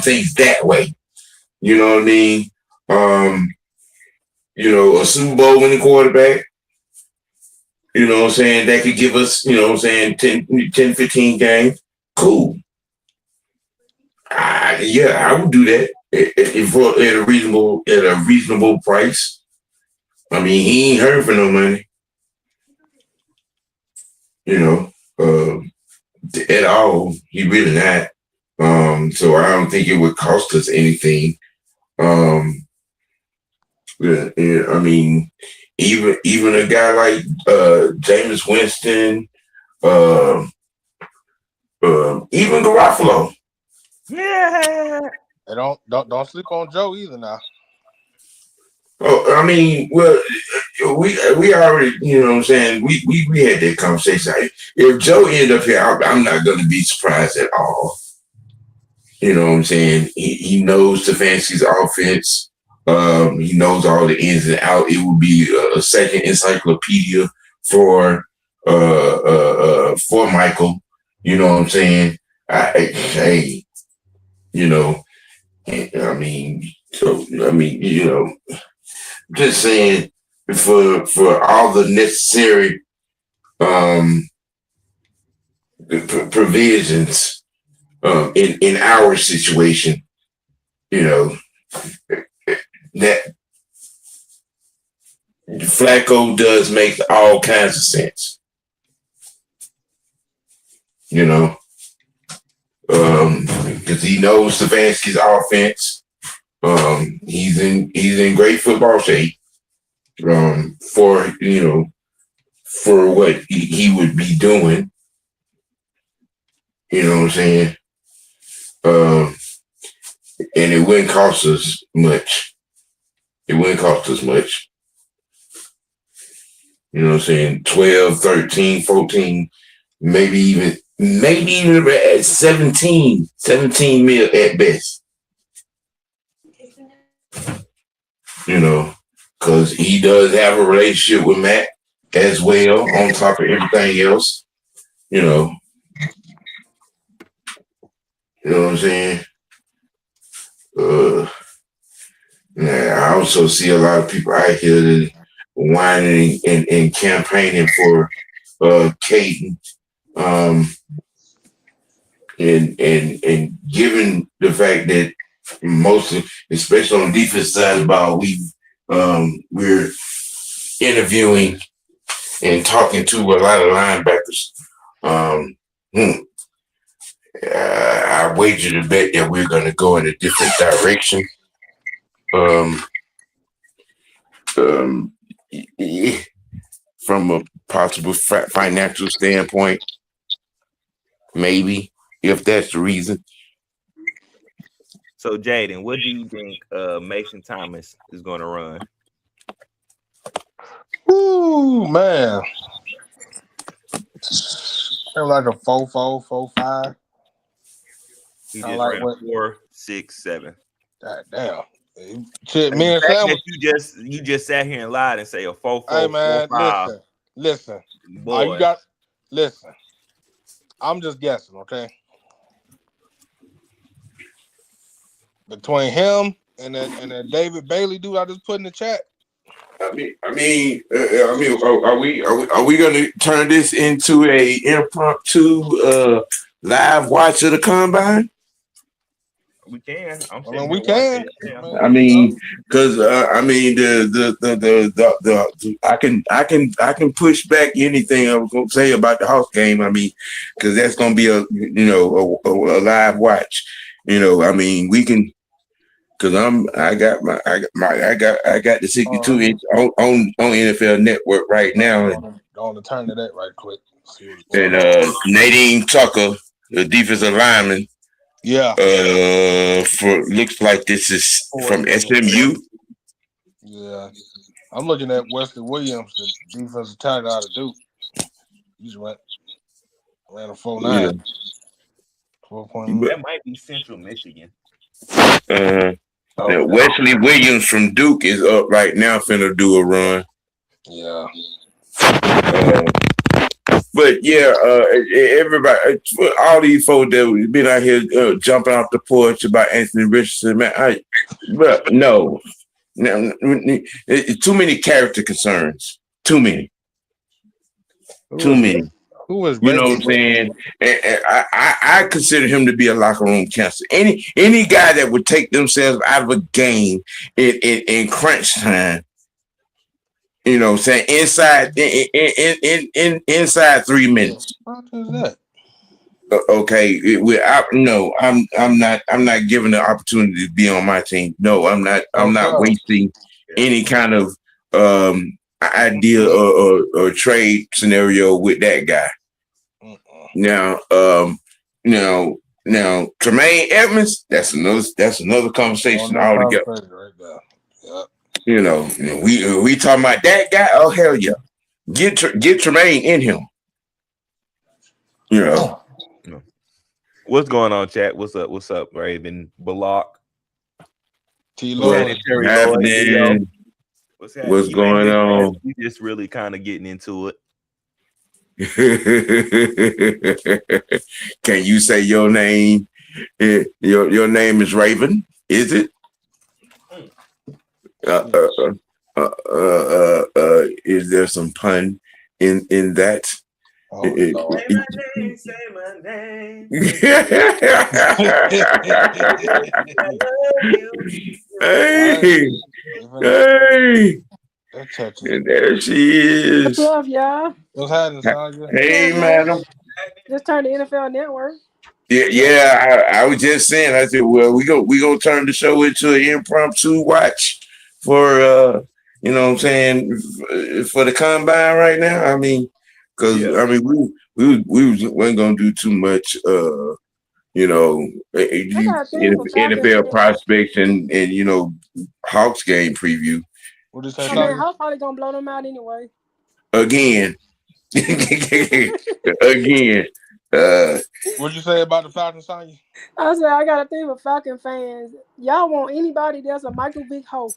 things that way. You know what I mean? A Super Bowl winning quarterback, you know what I'm saying, that could give us, you know what I'm saying, 10 15 games. Cool. Yeah, I would do that at a reasonable price. I mean, he ain't hurting for no money, you know, at all. He really not. So I don't think it would cost us anything. Yeah, I mean, even a guy like Jameis Winston, uh, even Garofalo. Yeah. And don't sleep on Joe either now. Oh, I mean, well, we already, you know what I'm saying, we had that conversation. If Joe ended up here, I'm not going to be surprised at all. You know what I'm saying? He knows Stefanski's offense. He knows all the ins and outs. It would be a second encyclopedia for Michael. You know what I'm saying? Hey, you know, I mean, just saying for all the necessary provisions in our situation, you know, that Flacco does make all kinds of sense. You know, because he knows Stefanski's offense. He's in great football shape. For what he would be doing. You know what I'm saying? And it wouldn't cost us much. It wouldn't cost us much. You know what I'm saying? 12, 13, 14, maybe even at 17 mil at best. You know, because he does have a relationship with Matt as well, on top of everything else. You know what I'm saying? I also see a lot of people out here that whining and campaigning for Caden, and given the fact that mostly, especially on the defense side of the ball, we're interviewing and talking to a lot of linebackers. I wager to bet that we're going to go in a different direction. From a possible financial standpoint, maybe, if that's the reason. So, Jaden, what do you think Mason Thomas is going to run? Ooh, man. Sound like a 4-4, 4-5. He just ran a 4-6-7. God damn. Shit, me and Sam. You just sat here and lied and say a 4-4. Hey man, 4-5. listen. Boy. Listen. I'm just guessing, okay? Between him and that David Bailey dude I just put in the chat. Are we going to turn this into a impromptu live watch of the combine? We can. We can. I mean, because I can push back anything I was going to say about the Hawks game. I mean, because that's going to be a live watch. You know, I mean, we can. Because I got the 62 inch on NFL Network right now. Going to turn to that right quick. And Nadine Tucker, the defensive lineman. Yeah. Looks like this is from SMU. Yeah. I'm looking at Wesley Williams, the defensive tackle out of Duke. He's ran a 4.9. Yeah. 4.9. That might be Central Michigan. Wesley Williams from Duke is up right now, finna do a run. Yeah. But yeah, everybody, all these folks that been out here jumping off the porch about Anthony Richardson, man. But no, too many character concerns. Too many. Too many. Who is You know Bailey? what I'm saying? And I consider him to be a locker room cancer. Any guy that would take themselves out of a game in crunch time, you know what I'm saying, inside 3 minutes. What is that? Okay, no, I'm not giving the opportunity to be on my team. No, I'm not wasting any kind of idea or trade scenario with that guy. Now, now Tremaine Edmonds, that's another conversation altogether. Right there. Yep. You know, we talking about that guy. Oh hell yeah, get Tremaine in him. You know. What's going on, chat? What's up, Raven? Balak. T. Lloyd. What's going on? We just really kind of getting into it. Can you say your name? Your name is Raven, is it? Is there some pun in that? Oh, Say my name, say my name. Hey, and there she is. What's up, y'all? What's happening, Sandra? Hey, madam. Just turned the NFL Network. Yeah. I was just saying. I said, well, we gonna turn the show into an impromptu watch for you know what I'm saying, for the combine right now. I mean, because we weren't gonna do too much. You know, NFL prospects and you know, Hawks game preview. What is that? I mean, Hawks probably gonna blow them out anyway. Again. Again. What'd you say about the Falcons, Sonya? I said I got a thing with Falcon fans. Y'all want anybody that's a Michael Vick hoe?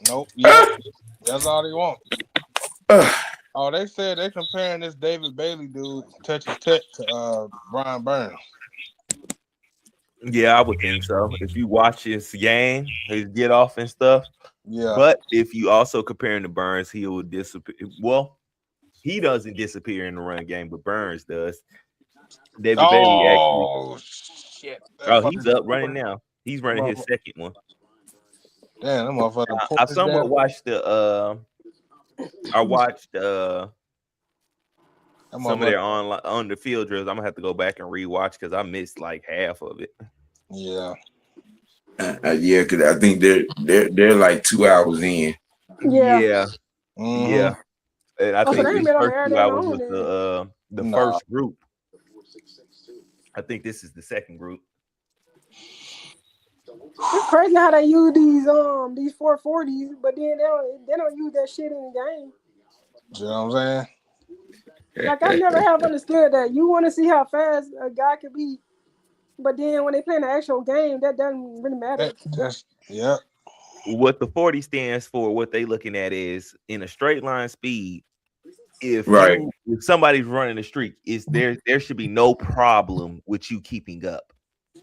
Nope. Yeah, that's all they want. Oh, they said they comparing this David Bailey dude, Texas Tech, to Brian Burns. Yeah, I would think so. If you watch his game, his get off and stuff. Yeah. But if you also compare him to Burns, he will disappear. Well, he doesn't disappear in the run game, but Burns does. David Bailey actually. Shit. Oh, he's up running now. He's running his second one. Damn, that motherfucker. I somewhat watched the. I watched some of their on the field drills. I'm gonna have to go back and rewatch because I missed like half of it. Yeah. Yeah, because I think they're like 2 hours in. Yeah. Mm-hmm. Yeah. And I think these first 2 hours was the first group. I think this is the second group. It's crazy how they use these 440s, but then they don't use that shit in the game. You know what I'm saying? Like I never have understood that. You want to see how fast a guy could be, but then when they play in the actual game, that doesn't really matter. Yeah. What the 40 stands for, what they looking at is in a straight line speed. If somebody's running a streak, there should be no problem with you keeping up.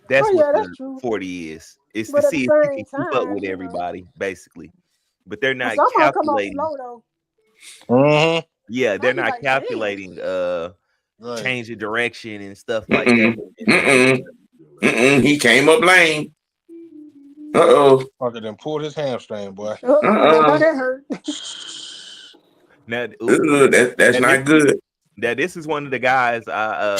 That's what the 40 is. It's to see if you can keep up with everybody, basically. But they're not calculating. Mm-hmm. Yeah, they're not calculating change of direction and stuff like that. He came up lame. Fucker then pulled his hamstring, boy. That hurt. Now, that's not good. Now, this is one of the guys Whoa,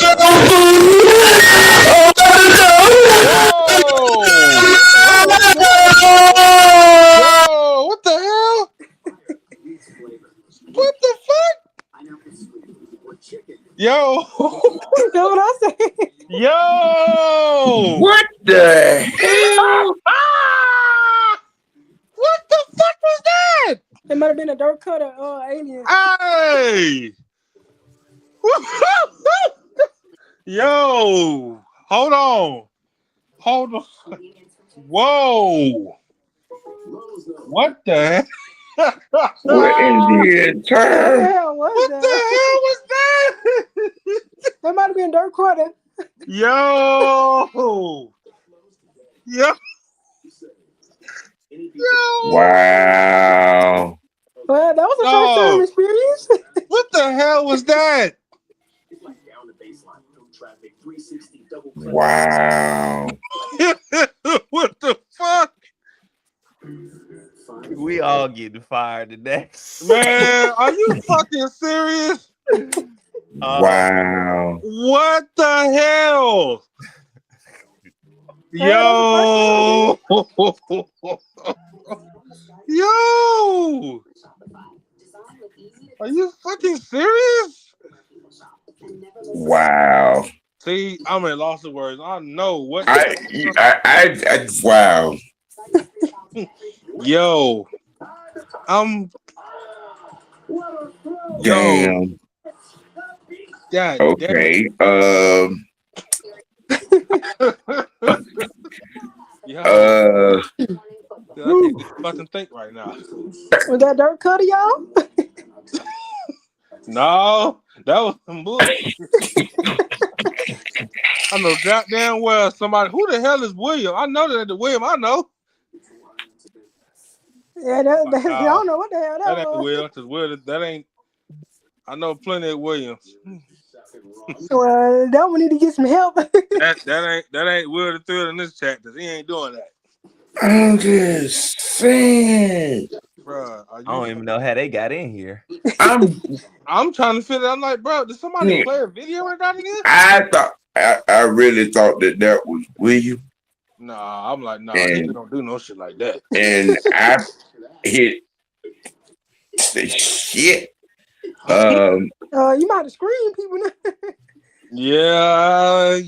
what the hell? What the fuck? Yo. You know what I said? Yo. What the hell? What the fuck was that? It might have been a dirt cutter alien. Hey. Yo. Hold on. Whoa. What the heck? What in the What the entire? hell was What the that? hell was that? That might have been Dirk Carter. Yo, yo, yo, Wow. Well, that was a first time dog. experience. What the hell was that? Wow. What the fuck? We all getting fired today. Man, are you fucking serious? Wow. What the hell? Hey, that was Yo. Yo. Are you fucking serious? Wow. See, I'm at loss of words. I know what. Wow. Yo. Yo. Damn. God damn it. Okay. Yo. Uh. I can't even fucking think right now. Was that Dirk Cutter, y'all? No, that was some bullshit. I know goddamn well somebody. Who the hell is William? I know that the William I know. Yeah, I don't know what the hell That that ain't was. Will, because Will, that ain't. I know plenty of Williams. Well, that one need to get some help. That ain't Will the Third in this chat, because he ain't doing that. I'm just saying. Bruh, I don't even know how they got in here. I'm trying to figure out. I'm like, bro, did somebody play a video and got in here? I really thought that was William. Nah, I'm like, nah, he don't do no shit like that. And I hit the shit. You might have screamed people. Yeah,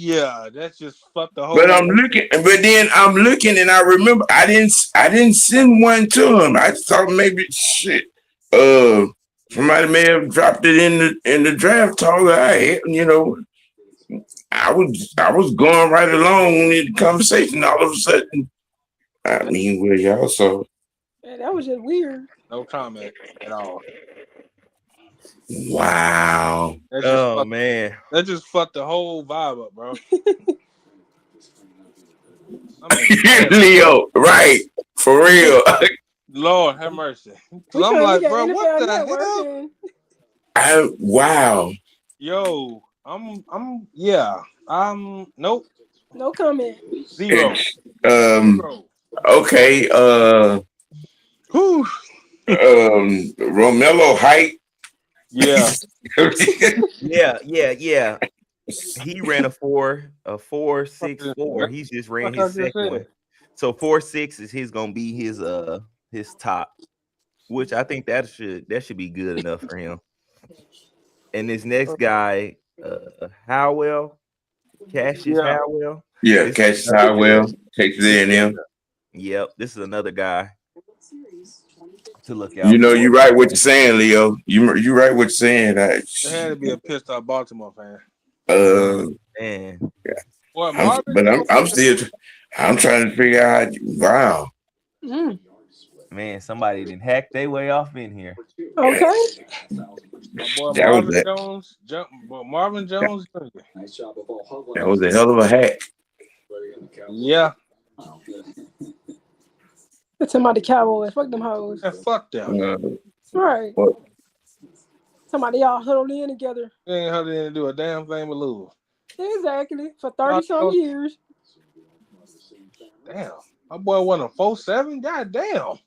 that's just fucked the whole. But then I'm looking, and I remember I didn't send one to him. I thought maybe shit. Somebody may have dropped it in the draft talk. I was going right along in the conversation. All of a sudden, I mean, well, y'all saw. Man, that was just weird. No comment at all. Wow. Man, that just fucked the whole vibe up, bro. Leo, right? For real. Lord have mercy. We I'm trying to like, look at bro, what NFL the Network hell? and Wow. Yo, nope. no comment. Zero. Okay. Whew. Romello height. Yeah. yeah. He ran a 4.64. He's just ran his second one. So 4.6 is gonna be his top, which I think that should be good enough for him. And this next guy, Howell, Cassius Howell. Yeah, Cassius Howell, Texas A&M. Yep, this is another guy to look out. You know, you're right what you're saying, Leo. You right what you're saying. There had to be a pissed off Baltimore fan. Man. Yeah. Boy, I'm trying to figure out. Wow. Man, somebody didn't hack their way off in here. Okay. My boy Marvin Jones. That was a hell of a hack. Yeah. That's somebody Cowboys. Fuck them hoes. Yeah, fuck them. Right. What? Somebody all huddled in together. They ain't huddled in to do a damn thing but lose. Exactly. For 30-some years. Damn. My boy won a 4-7? God damn.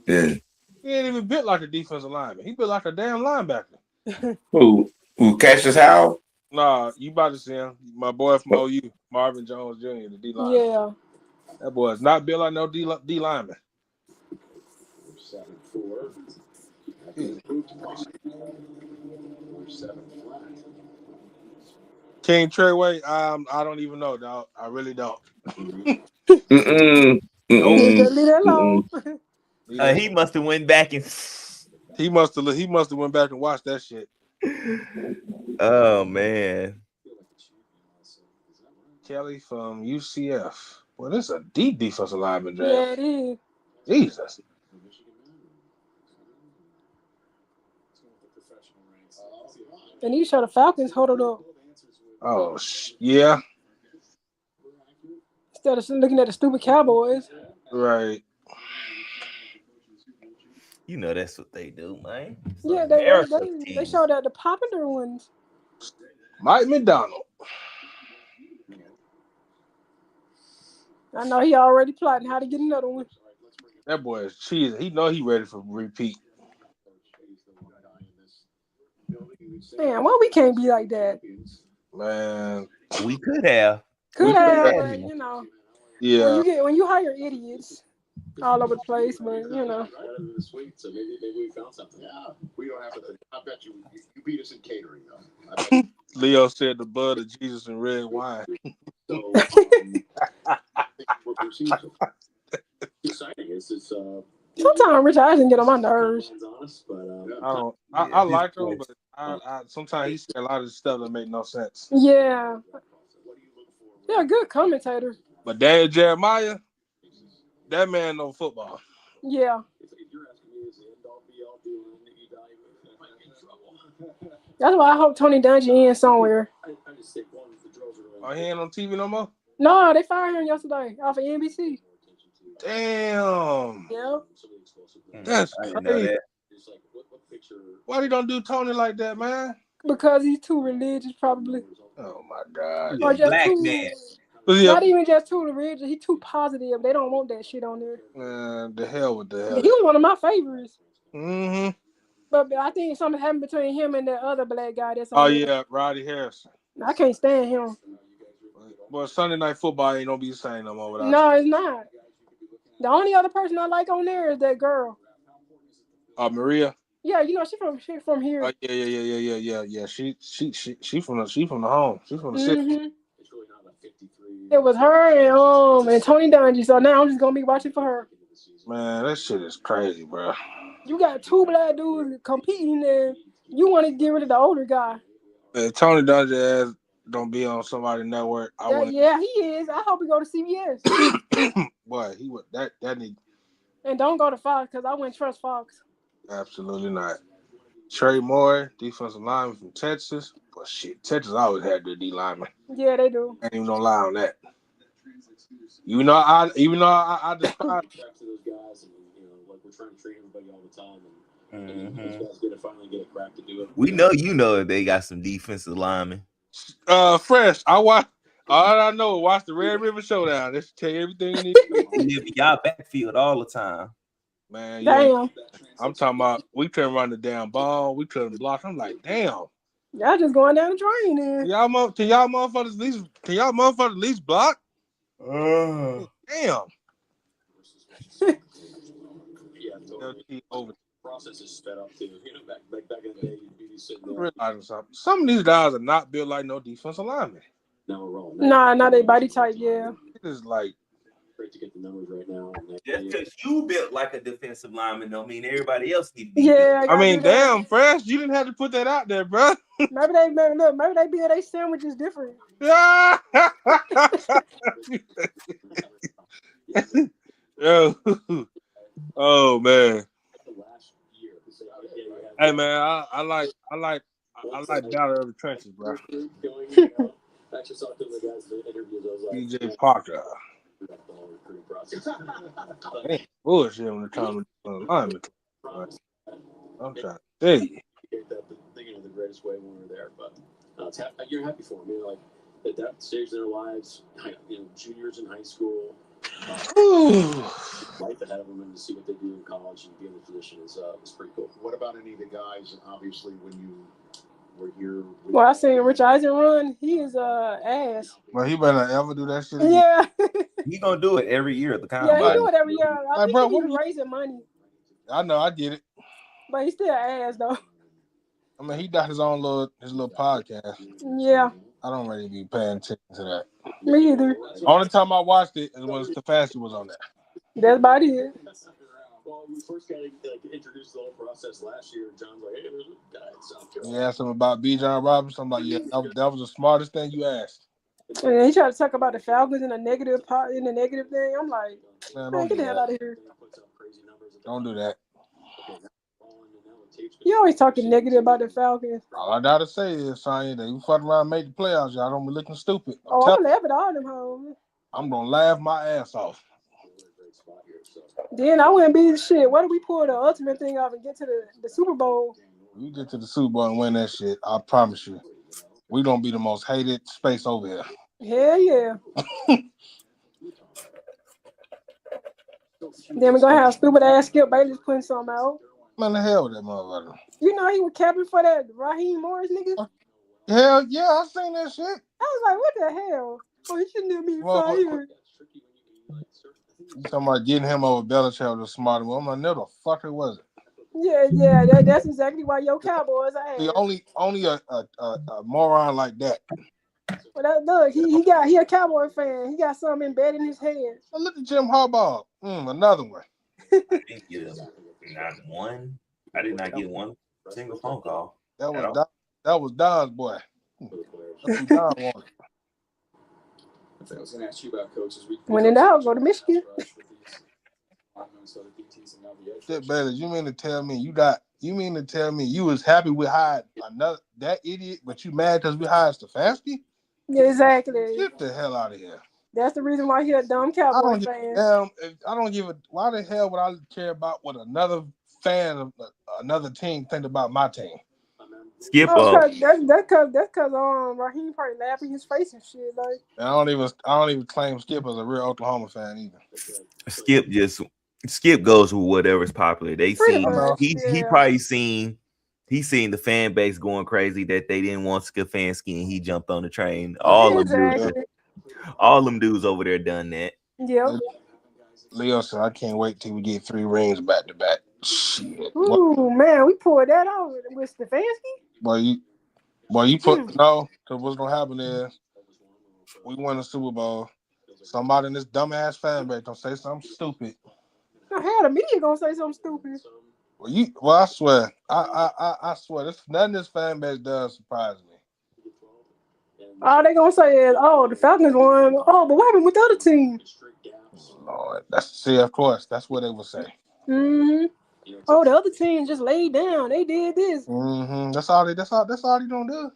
Yeah. He ain't even built like a defensive lineman. He built like a damn linebacker. Who Cassius Howell? Nah, you about to see him. My boy from OU, Marvin Jones Jr., the D lineman. Yeah. That boy is not built like no D lineman. King Treyway, I don't even know, dog. I really don't. Leave that alone. He must have went back and he must have went back and watched that shit. Oh man. Kelly from UCF. Well, this is a deep defensive lineman draft. Yeah, it is. Jesus. And you show the Falcons huddled up Oh, yeah. instead of looking at the stupid Cowboys. Right. You know that's what they do, man. It's Yeah, America's they team. showed that the popular ones. Mike McDonald. I know he already plotting how to get another one. That boy is cheesy. He know he ready for repeat. Man, why we can't be like that? Man. We could have. Could could have, have. but you know, Yeah. when you hire idiots all over the place, but you know. So maybe we found something. Yeah, we don't have to think. I bet you beat us in catering though. Leo said the blood of Jesus and red wine. So I think what we've seen so far. Exciting. It's Sometimes Rich Eisen get on my nerves. honest, but I like him, but I sometimes he say a lot of stuff that make no sense. Yeah. They're a good commentator. But Daniel Jeremiah, that man know football. Yeah. if you're asking me, is the end all be all doing the evaluation, I might be in trouble. That's why I hope Tony Dungy in somewhere. I just think one, the drills are Oh, he ain't on TV no more? No, they fired him yesterday off of NBC. Damn. Yeah. That's I didn't know crazy. that. Why they don't do Tony like that, man? Because he's too religious, probably. Oh, my God. Or just Black too, man. not even just too religious. He's too positive. They don't want that shit on there. Man, the hell with the He hell. was one of my favorites. Mm-hmm. But I think something happened between him and that other black guy that's on Oh, there. yeah, Roddy Harrison. I can't stand him. Well, Sunday Night Football ain't gonna be the same no more without No, it's not. The only other person I like on there is that girl. Maria. Yeah, you know she from here. Oh, yeah. She from the home. She from the city. Mm-hmm. It was her and Tony Dungy. So now I'm just gonna be watching for her. Man, that shit is crazy, bro. You got two black dudes competing, and you want to get rid of the older guy. If Tony Dungy ass don't be on somebody's network, I wouldn't. Yeah, he is. I hope he go to CBS. Boy, he would that need And don't go to Fox because I wouldn't trust Fox. absolutely not. Trey Moore, defensive lineman from Texas. But shit, Texas always had their D lineman. Yeah, they do. Ain't even no lie on that. Even though I despise back to those guys, and like we're trying to train everybody all the time, and those guys finally get a crack to do it. We know they got some defensive linemen. Fresh. All I know is watch the Red River Showdown. That should tell you everything you need to know. We live in y'all backfield all the time. Man, yeah. Damn. I'm talking about we couldn't run the damn ball, we couldn't block. I'm like, damn. Y'all just going down the drain then. Can y'all motherfuckers at least block? Damn. Process is sped up too. Back in the day, you'd be sitting there. Realizing something. Some of these guys are not built like no defensive linemen. Now we're rolling. Nah, not they body type. Yeah. It is like Great to get the numbers right now. Just because you built like a defensive lineman don't mean everybody else need to be. Yeah. I mean, damn, Fresh, you didn't have to put that out there, bro. Maybe they build their sandwiches different. Yeah. Oh man. Hey man, I like Battle of the Trenches, bro. DJ Parker. Ain't bullshit when the time of alignment. I'm trying to tell you. Thinking of the greatest way when we were there, but you're happy for them. Like at that stage of their lives, juniors in high school, life ahead of them, and to see what they do in college and be in the position is pretty cool. What about any of the guys? Obviously, when you were here, Well, I seen Rich Eisen run. He is ass. Well, he better ever do that shit again. Yeah. He gonna do it every year at the Yeah, he combine. do it every year. I think bro, he's raising money, I know, I get it. but he's still ass though. I mean, he got his little podcast. Yeah, I don't really be paying attention to that. me either. Only time I watched it is when Stefanski was on there. That's about it. Well, we first got introduced to the whole process last year, and John's like, "Hey, there's a guy in South He Carolina." asked him about B. John Robinson. I'm like, yeah, that was the smartest thing you asked. And he tried to talk about the Falcons in a negative thing. I'm like, Man, man, don't get do the hell that. out of here. Don't do that. You always talking negative about the Falcons. All I gotta say is, son, that you fuck around and make the playoffs, y'all don't be looking stupid. I'm gonna laugh at all them hoes. I'm gonna laugh my ass off. Then I wouldn't be shit. What if we pull the ultimate thing off and get to the Super Bowl? We get to the Super Bowl and win that shit, I promise you. We gonna be the most hated space over here. Hell yeah. Then we're gonna have stupid ass Skip Bayless putting something out. Man, the hell with that motherfucker. You know he was capping for that Raheem Morris nigga? Hell yeah, I seen that shit. I was like, what the hell? Oh, he shouldn't have been Well, fired. You talking about getting him over Belichick was smart. I'm like, no, the fuck it wasn't. Yeah, that's exactly why your Cowboys are ass. See, only a moron like that. But look, he a Cowboy fan. He got something embedded in his head. Well, look at Jim Harbaugh. Another one. I didn't get not one. I did not get one single phone call. That was Don's boy. That's who Don wanted. I was going to ask you about coaches. When in doubt, go to Michigan. Skip Bayless, you mean to tell me you was happy we hired that idiot, but you mad because we hired Stefanski? Yeah, exactly. Get the hell out of here. That's the reason why he a dumb Cowboy fan. Why the hell would I care about what another fan of another team think about my team? Skip that's because Raheem probably laughing his face and shit. Like, and I don't even claim Skip as a real Oklahoma fan either. Skip goes with whatever's popular. He probably seen the fan base going crazy that they didn't want Stefanski and he jumped on the train. All them dudes over there done that. Yep. Leo said, I can't wait till we get 3 rings back to back. Shit. Ooh, man, we pulled that out with Stefanski? You put no, because what's gonna happen is we win the Super Bowl. Somebody in this dumbass fan base gonna say something stupid. I had a media gonna say something stupid. Well, I swear, I swear, nothing this fan base does surprise me. All they gonna say is, "Oh, the Falcons won." Oh, but what happened with the other team? Lord, of course, that's what they would say. Mm-hmm. Oh, the other team just laid down. They did this. Mm-hmm. That's all they gonna do.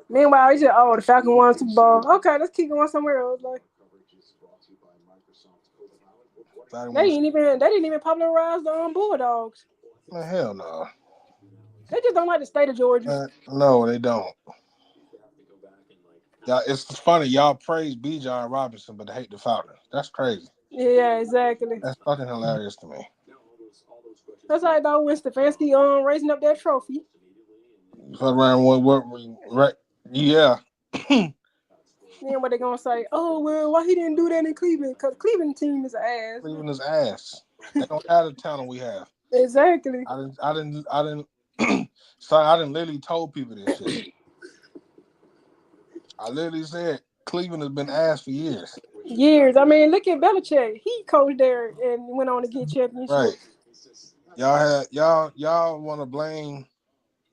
Meanwhile, it's just, the Falcons won Super Bowl. Okay, let's keep going somewhere else. Like, they didn't even popularize the Bulldogs. Man, hell no. They just don't like the state of Georgia. No, they don't. Yeah, it's funny. Y'all praise Bijan Robinson, but they hate the Falcons. That's crazy. Yeah, exactly. That's fucking hilarious to me. That's like though when Stefanski raising up that trophy. Right? Yeah. Then what they gonna say? Oh well, why he didn't do that in Cleveland? Because Cleveland team is ass. Cleveland is ass. They don't have the talent we have. Exactly. I didn't. Sorry, I didn't literally told people this shit. I literally said Cleveland has been ass for years. Years. I mean, look at Belichick. He coached there and went on to get championships. Right. Y'all want to blame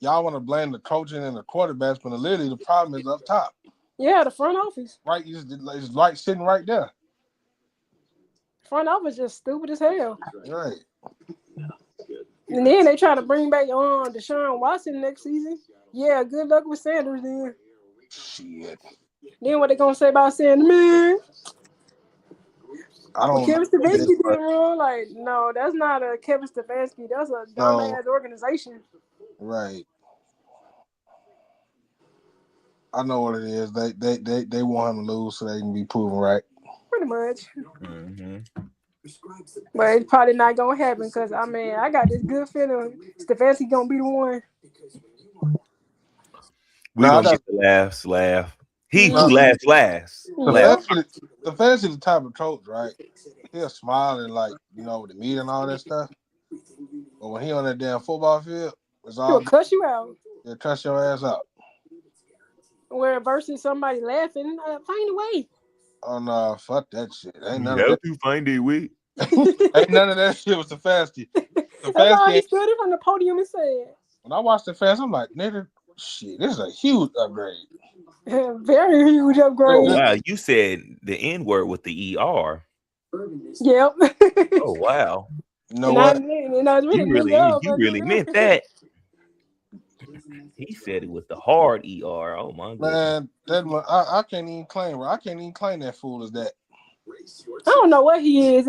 the coaching and the quarterbacks, but literally the problem is up top. Yeah, the front office. Right, it's like sitting right there. Front office just stupid as hell. Right. And then they try to bring back Deshaun Watson next season. Yeah, good luck with Sanders then. Shit. Then what they gonna say about Sanders? Man, I don't. Kevin Stefanski did wrong. Like, no, that's not a Kevin Stefanski. That's a dumbass organization. Right. I know what it is. They want him to lose so they can be proven right. Pretty much. Mm-hmm. But it's probably not gonna happen because I got this good feeling Stefanski gonna be the one. We gonna get the last laugh. He who laughs last. Stefanski the type of coach, right? He'll smile and with the media and all that stuff. But when he on that damn football field, he'll cuss you out. He'll cuss your ass out. Where versus somebody laughing, find a way. Oh no, fuck that shit. Ain't none You of have that. to find a way. Ain't none of that shit with Stefanski. That's all he stood up on the podium and said. When I watched Stefanski, I'm like, nigga, shit, this is a huge upgrade. Very huge upgrade. Oh wow, you said the N word with the ER. Yep. Oh wow. You know what? It's really You messed up. really meant that. He said it with the hard ER. Oh my goodness. Man, I can't even claim. I can't even claim that fool as that. I don't know what he is.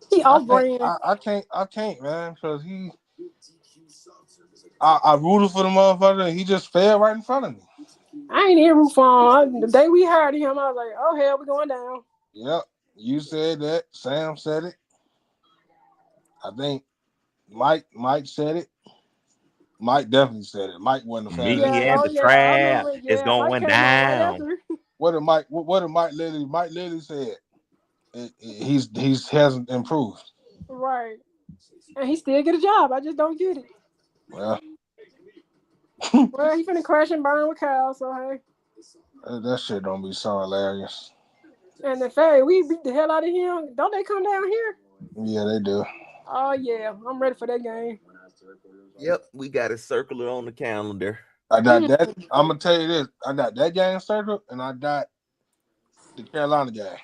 He off brand. I can't, man, because I rooted for the motherfucker and he just fell right in front of me. I ain't in root for him. The day we hired him, I was like, oh hell, we going down. Yep. You said that. Sam said it. I think Mike said it. Mike definitely said it. Mike wasn't a fan. Me and the trap is going down. What did Mike literally? Mike literally said he's hasn't improved. Right. And he still get a job. I just don't get it. Well, well, he finna crash and burn with Kyle, so hey. That shit don't be so hilarious. And the fact we beat the hell out of him, don't they come down here? Yeah, they do. Oh yeah, I'm ready for that game. Yep, we got to circle it on the calendar. I got that. I'm gonna tell you this. I got that game circled, and I got the Carolina game.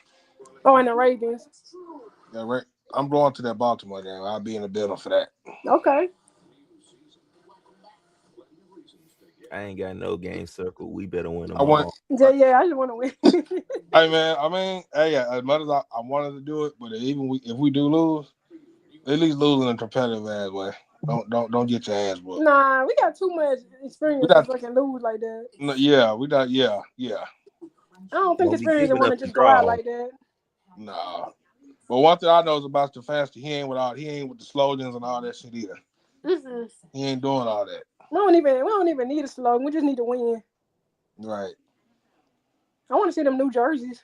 Oh, and the Ravens. Yeah, right. I'm going to that Baltimore game. I'll be in the building for that. Okay. I ain't got no game circle. We better win them all. I just want to win. Hey man, I mean, as much as I wanted to do it, but if we do lose, at least lose in a competitive ass way. Don't get your ass whooped. Nah, we got too much experience to fucking lose like that. No, yeah. I don't think experience want to just go out like that. Nah. But one thing I know is about Stefanski, he ain't with the slogans and all that shit either. Mm-hmm. He ain't doing all that. We don't even need a slogan. We just need to win. Right. I want to see them new jerseys.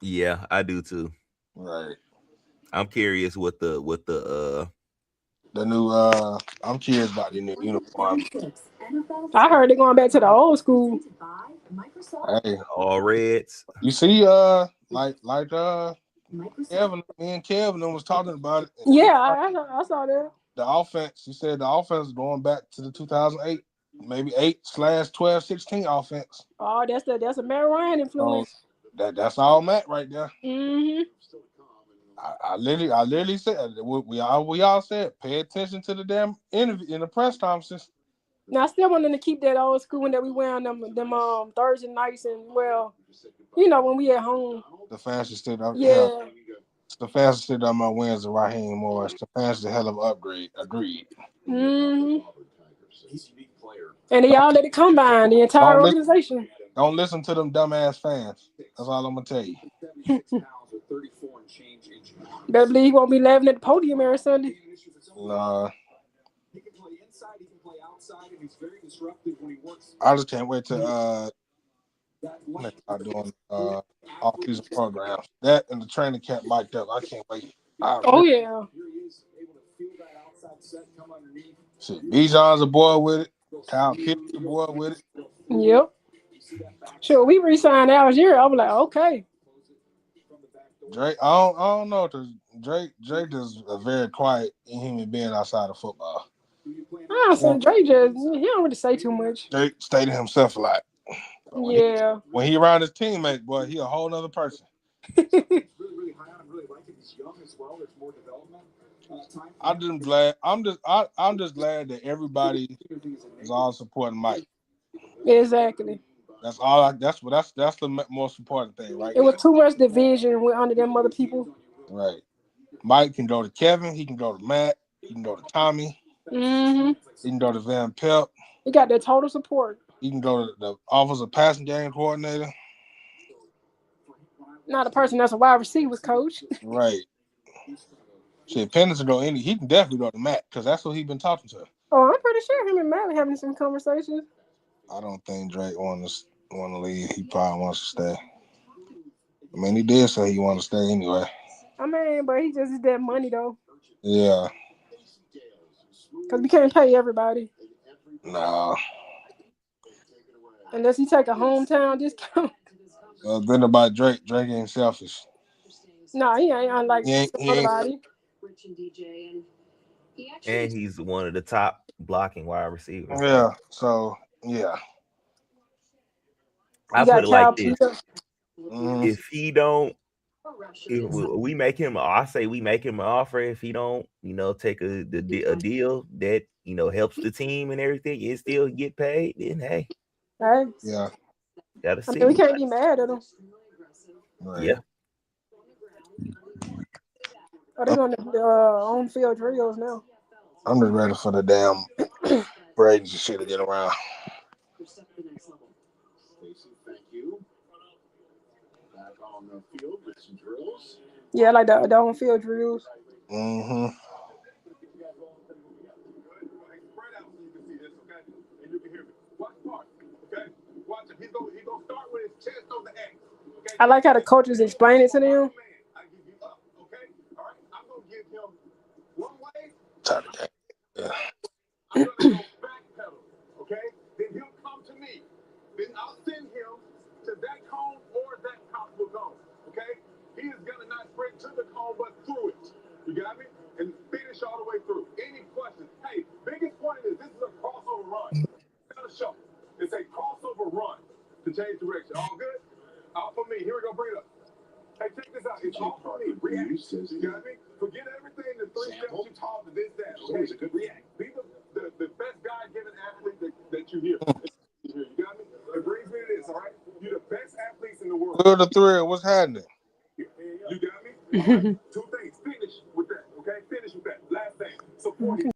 Yeah, I do too. Right. I'm curious what the new I'm curious about the new uniform. I heard they're going back to the old school. Hey, all reds. You see, Kevin, me and Kevin was talking about it. Yeah, I saw that. The offense, he said the offense is going back to the 2008, maybe 8/12/16 offense. Oh, that's a Matt Ryan influence. That's all Matt right there. Mm-hmm. I literally said we all said pay attention to the damn interview in the press conferences. Now I still want them to keep that old school when that we wear on them Thursday nights and when we at home. The fans should still yeah. The fans still on my wins and Raheem Morris. The fans is a hell of an upgrade. Agreed. Mm-hmm. And they all let it combine the entire organization. Don't listen to them dumbass fans. That's all I'm gonna tell you. Better believe he won't be laughing at the podium every Sunday. Nah. I just can't wait to start doing off-season programs. That and the training camp mic'd up. I can't wait. Yeah. Shit, Bijan's a boy with it. Kyle Pitts a boy with it. Yep. Sure, we re-signed Algier. I was like, okay. Drake, I don't know, because Drake is a very quiet human being outside of football. Drake he don't really say too much. Drake stayed to himself a lot. Yeah. When he around his teammate, boy, he a whole nother person. I'm just glad that everybody is all supporting Mike. Exactly. That's all. That's the most important thing, right? It was too much division under them other people. Right. Mike can go to Kevin. He can go to Matt. He can go to Tommy. Mm-hmm. He can go to Van Pelt. He got their total support. He can go to the Office of Passing Game Coordinator. Not a person that's a wide receivers coach. Right. Shit, Pennis will go any. He can definitely go to Matt because that's what he's been talking to. Oh, I'm pretty sure him and Matt are having some conversations. I don't think Drake want to leave. He probably wants to stay. I mean, he did say he wanted to stay anyway. I mean, but he just is that money though. Yeah. Because we can't pay everybody. Nah. Unless he take a hometown discount. Then about Drake ain't selfish. No, he ain't unlike somebody. And he's one of the top blocking wide receivers. Yeah. So yeah. I put it like this: if he don't We make him. I say we make him an offer if he don't, take a deal that helps the team and everything, and still get paid. Then hey, Right? Yeah. gotta I see. mean, we can't be mad at them. Right. Yeah. Oh, they're doing the on-field drills now. I'm just ready for the damn Brady shit to get around. Stacy, thank you. Back on the field with some drills. Yeah, like the on-field drills. Mm-hmm. I like how the coaches explain it to them. Tired of that. Yeah. Okay, then he'll come to me. Then I'll send him to that cone or that possible cone. Okay, he is gonna not sprint to the cone but through it. You got me? And finish all the way through. Any questions? Hey, biggest point is this is a crossover run. Not a show. It's a crossover run to change direction. All good? All for me. Here we go. Bring it up. Hey, check this out. It's all for me. React. You got me? Forget everything. The 3 steps you taught to this, that. Okay, react. Be the best God-given athlete that you hear. You got me? It brings me to this, all right? You're the best athletes in the world. Clear the thread. What's happening? You got me? All right? 2 things. Finish with that, okay? Finish with that. Last thing. Support it.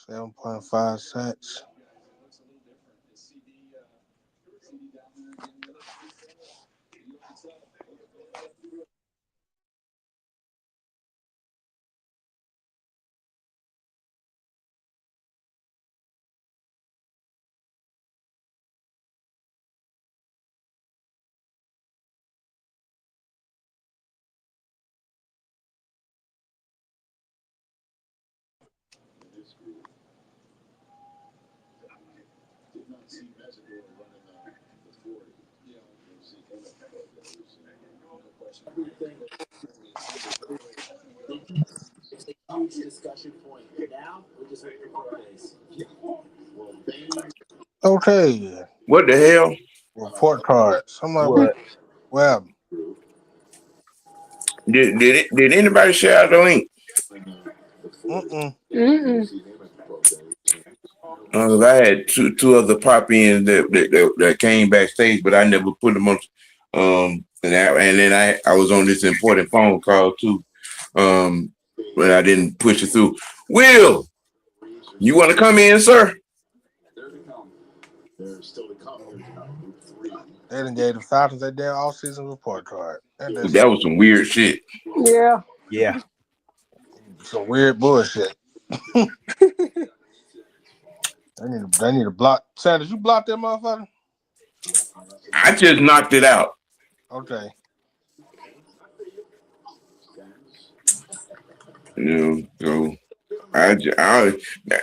$7.5. It's a huge discussion point. Now we're just looking for a base. Okay. What the hell? Report cards. I'm like, What? what happened? Did anybody share the link? I had two other pop ins that came backstage, but I never put them on. And then I was on this important phone call too. But I didn't push it through. Will, you want to come in, sir? There's still to come here tonight. Group 3. They done gave the Falcons their damn all-season report card. That was some weird shit. Yeah. Yeah. Some weird bullshit. They need to block. Sanders, you blocked that motherfucker? I just knocked it out. Okay. So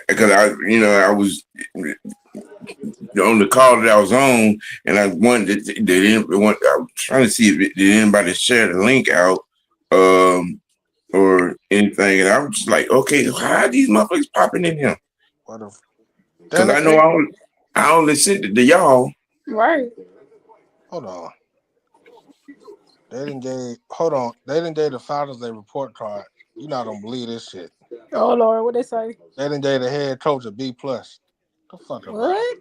because I was on the call that I was on, and I wanted I was trying to see if did anybody share the link out, or anything, and I was just like, okay, how are these motherfuckers popping in here? Because I know I only sent it to y'all. Right. Hold on. They didn't gave the Falcons their report card. You not gonna believe this shit. Oh Lord, what they say? They didn't gave the head coach a B+. The fuck up. What?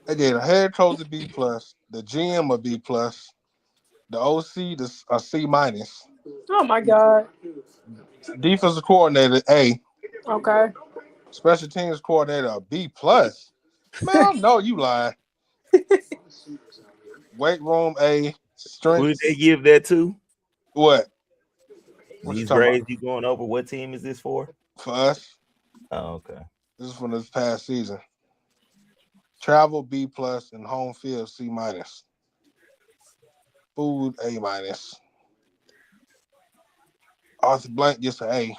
They gave the head coach a B+, the GM a B+, the OC a C-. Oh my God. Defensive coordinator A. Okay. Special teams coordinator a B+. Man, I know you lying. Weight room A. Strength. Who did they give that to? What? These grades you going over? What team is this for? For us. Oh, okay. This is from this past season. Travel B+ and home field C-. Food A-. Arthur Blank gets an A.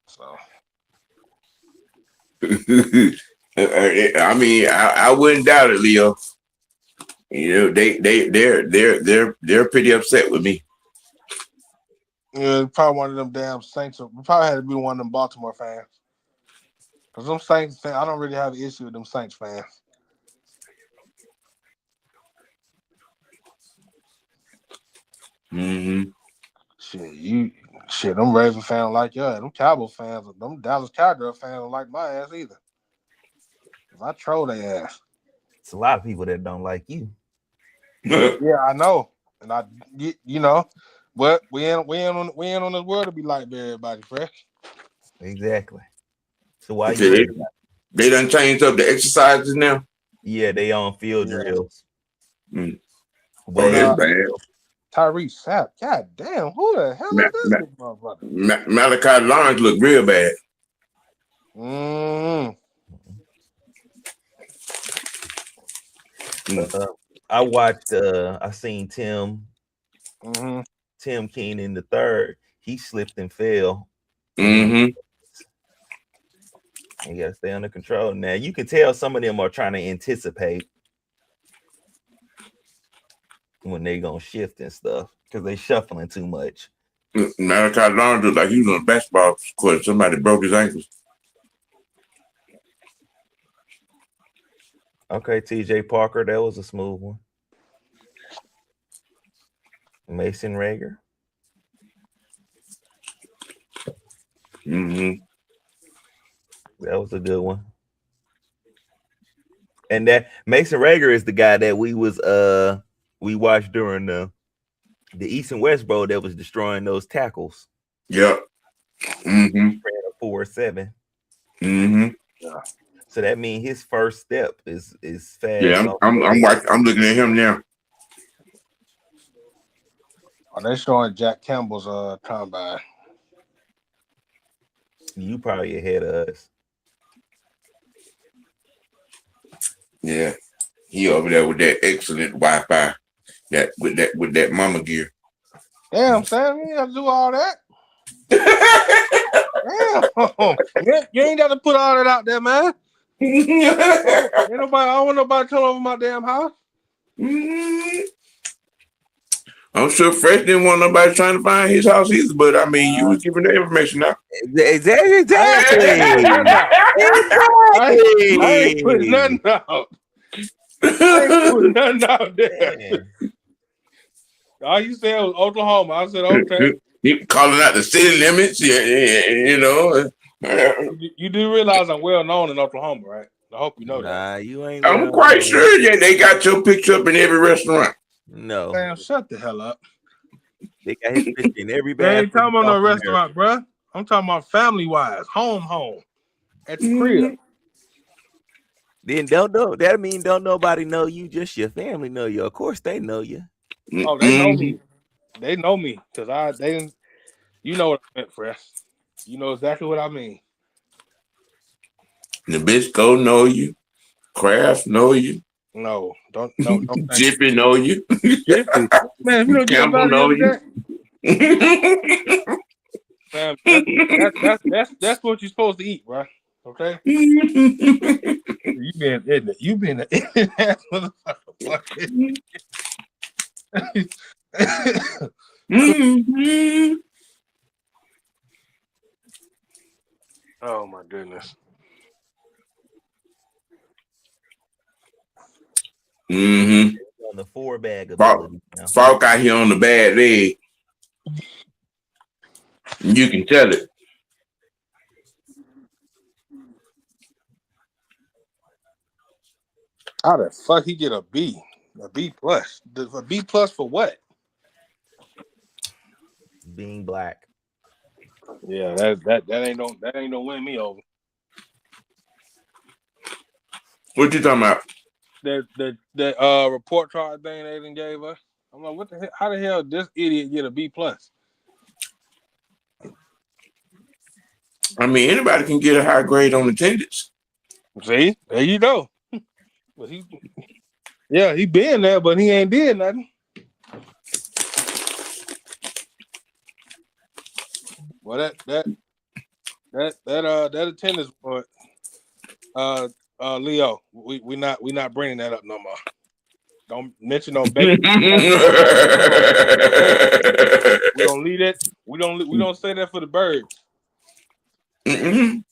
So I mean, I wouldn't doubt it, Leo. You know, they're pretty upset with me. Yeah, probably one of them damn Saints. We probably had to be one of them Baltimore fans. Because them Saints fans, I don't really have an issue with them Saints fans. Mm-hmm. Them Raven fans like you. Them Cowboy fans, them Dallas Cowboy fans don't like my ass either. If I troll their ass. It's a lot of people that don't like you. Yeah, I know. And but we ain't on this world to be like everybody, fresh. Exactly. So why Okay, you? they done changed up the exercises now. Yeah, they on field drills. Mm. Well, That's bad. Tyrese Sapp. God damn, who the hell is this big motherfucker? Malachi Lawrence look real bad. Mm-hmm. I watched. I seen Tim Keenan the third. He slipped and fell. Mm-hmm. You gotta stay under control. Now you can tell some of them are trying to anticipate when they gonna shift and stuff because they shuffling too much. Malachi Lawrence looked like he was on a basketball court. Somebody broke his ankles. Okay, TJ Parker, that was a smooth one. Mason Rager. Mm-hmm. That was a good one. And that Mason Rager is the guy that we watched during the East and West Bowl that was destroying those tackles. Yep. Mm-hmm. Ran a 4.7. Mm-hmm. Yeah. So that means his first step is fast. Yeah, I'm looking at him now. Oh, they're showing Jack Campbell's combine. You probably ahead of us. Yeah, he over there with that excellent Wi-Fi, with that mama gear. Damn, Sam, you have to do all that. Damn, you ain't got to put all that out there, man. I don't want nobody telling over my damn house. I'm sure Fresh didn't want nobody trying to find his house either, but I mean, you was giving the information out. Exactly. I ain't putting nothing out. I ain't putting nothing out there. All you said was Oklahoma. I said, okay. He calling out the city limits, you know. You do realize I'm well known in Oklahoma, right? I hope you know that. Nah, you ain't. I'm quite sure they got your picture up in every restaurant. No. Man, shut the hell up. They got his picture in every They ain't talking about no restaurant, bro. I'm talking about family-wise, home, at the crib. Then don't know. That mean don't nobody know you. Just your family know you. Of course they know you. Oh, they know me. They know me because they didn't. You know what I meant, Fresh. You know exactly what I mean. Nabisco know you. Kraft know you. No, don't. Jiffy know you. Jiffy. Man, if you don't get Campbell about know you. Man, that's what you're supposed to eat, right? Okay. You been an ass motherfucker. Oh my goodness. Mm-hmm. On the 4-bag Falk out here on the bad leg. You can tell it. How the fuck he get a B? A B plus? A B plus for what? Being black. Yeah, that ain't no win me over. What you talking about? That report card thing they done gave us. I'm like, what the hell? How the hell this idiot get a B plus? I mean, anybody can get a high grade on attendance. See, there you go. But he been there, but he ain't did nothing. Well, that attendance report, Leo, we not bringing that up no more. Don't mention no bacon. We don't leave that. We don't say that for the birds. Mm-mm.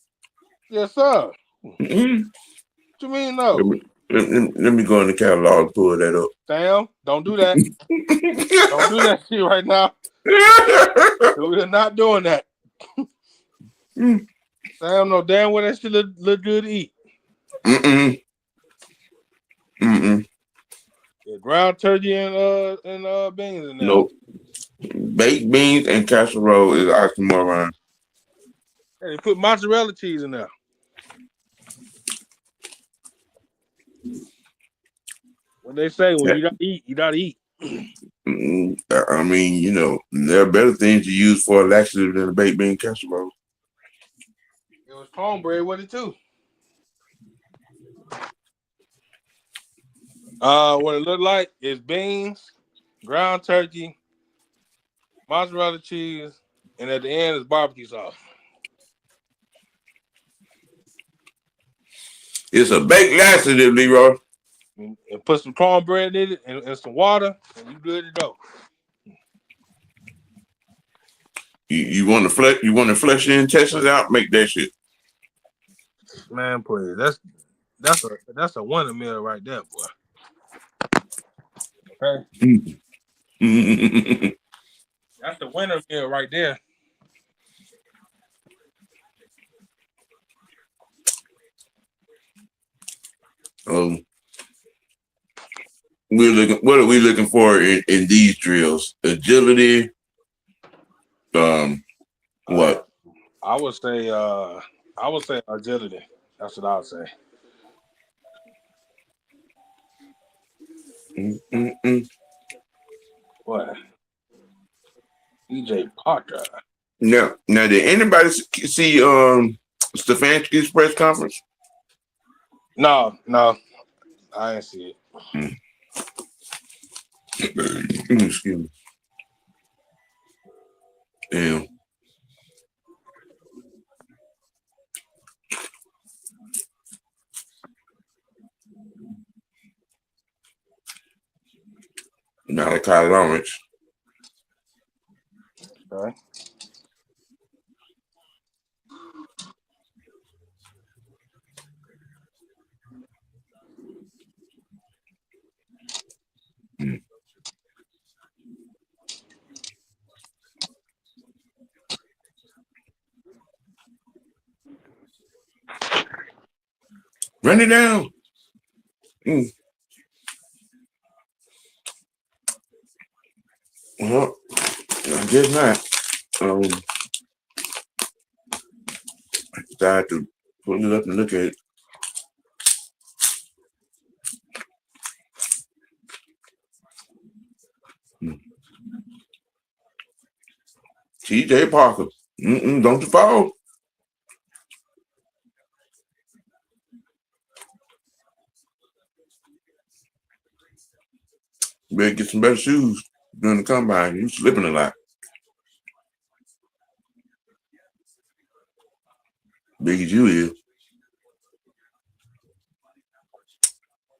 Yes, sir. Mm-mm. What you mean no? Let me go in the catalog and pull that up. Sam, don't do that. Don't do that shit right now. We're not doing that. Sam, no damn well that shit look good to eat. Mm-mm. Mm-mm. Yeah, ground turkey and beans in there. Nope. Baked beans and casserole is oxymoron. Hey, they put mozzarella cheese in there. What they say when you gotta eat, you gotta eat. I mean, you know, there are better things to use for a laxative than a baked bean casserole. It was cornbread with it too. What it looked like is beans, ground turkey, mozzarella cheese, and at the end is barbecue sauce. It's a baked laxative, Leroy. And put some cornbread in it and some water, and you good to go. You want to flesh? You want to flesh the intestines out? Make that shit. Man, please. That's a winner meal right there, boy. Okay. That's the winner meal right there. We're looking. What are we looking for in these drills? Agility. What? I would say agility. That's what I would say. What? DJ Parker. Now, did anybody see Stefanski's press conference? No, I didn't see it. Excuse me. Damn. Malachi Lawrence. Okay. Run it down. Well, I guess not. I decided to pull it up and look at it. TJ Parker. Don't you fall. You better get some better shoes during the combine. You slipping a lot. Big as you is.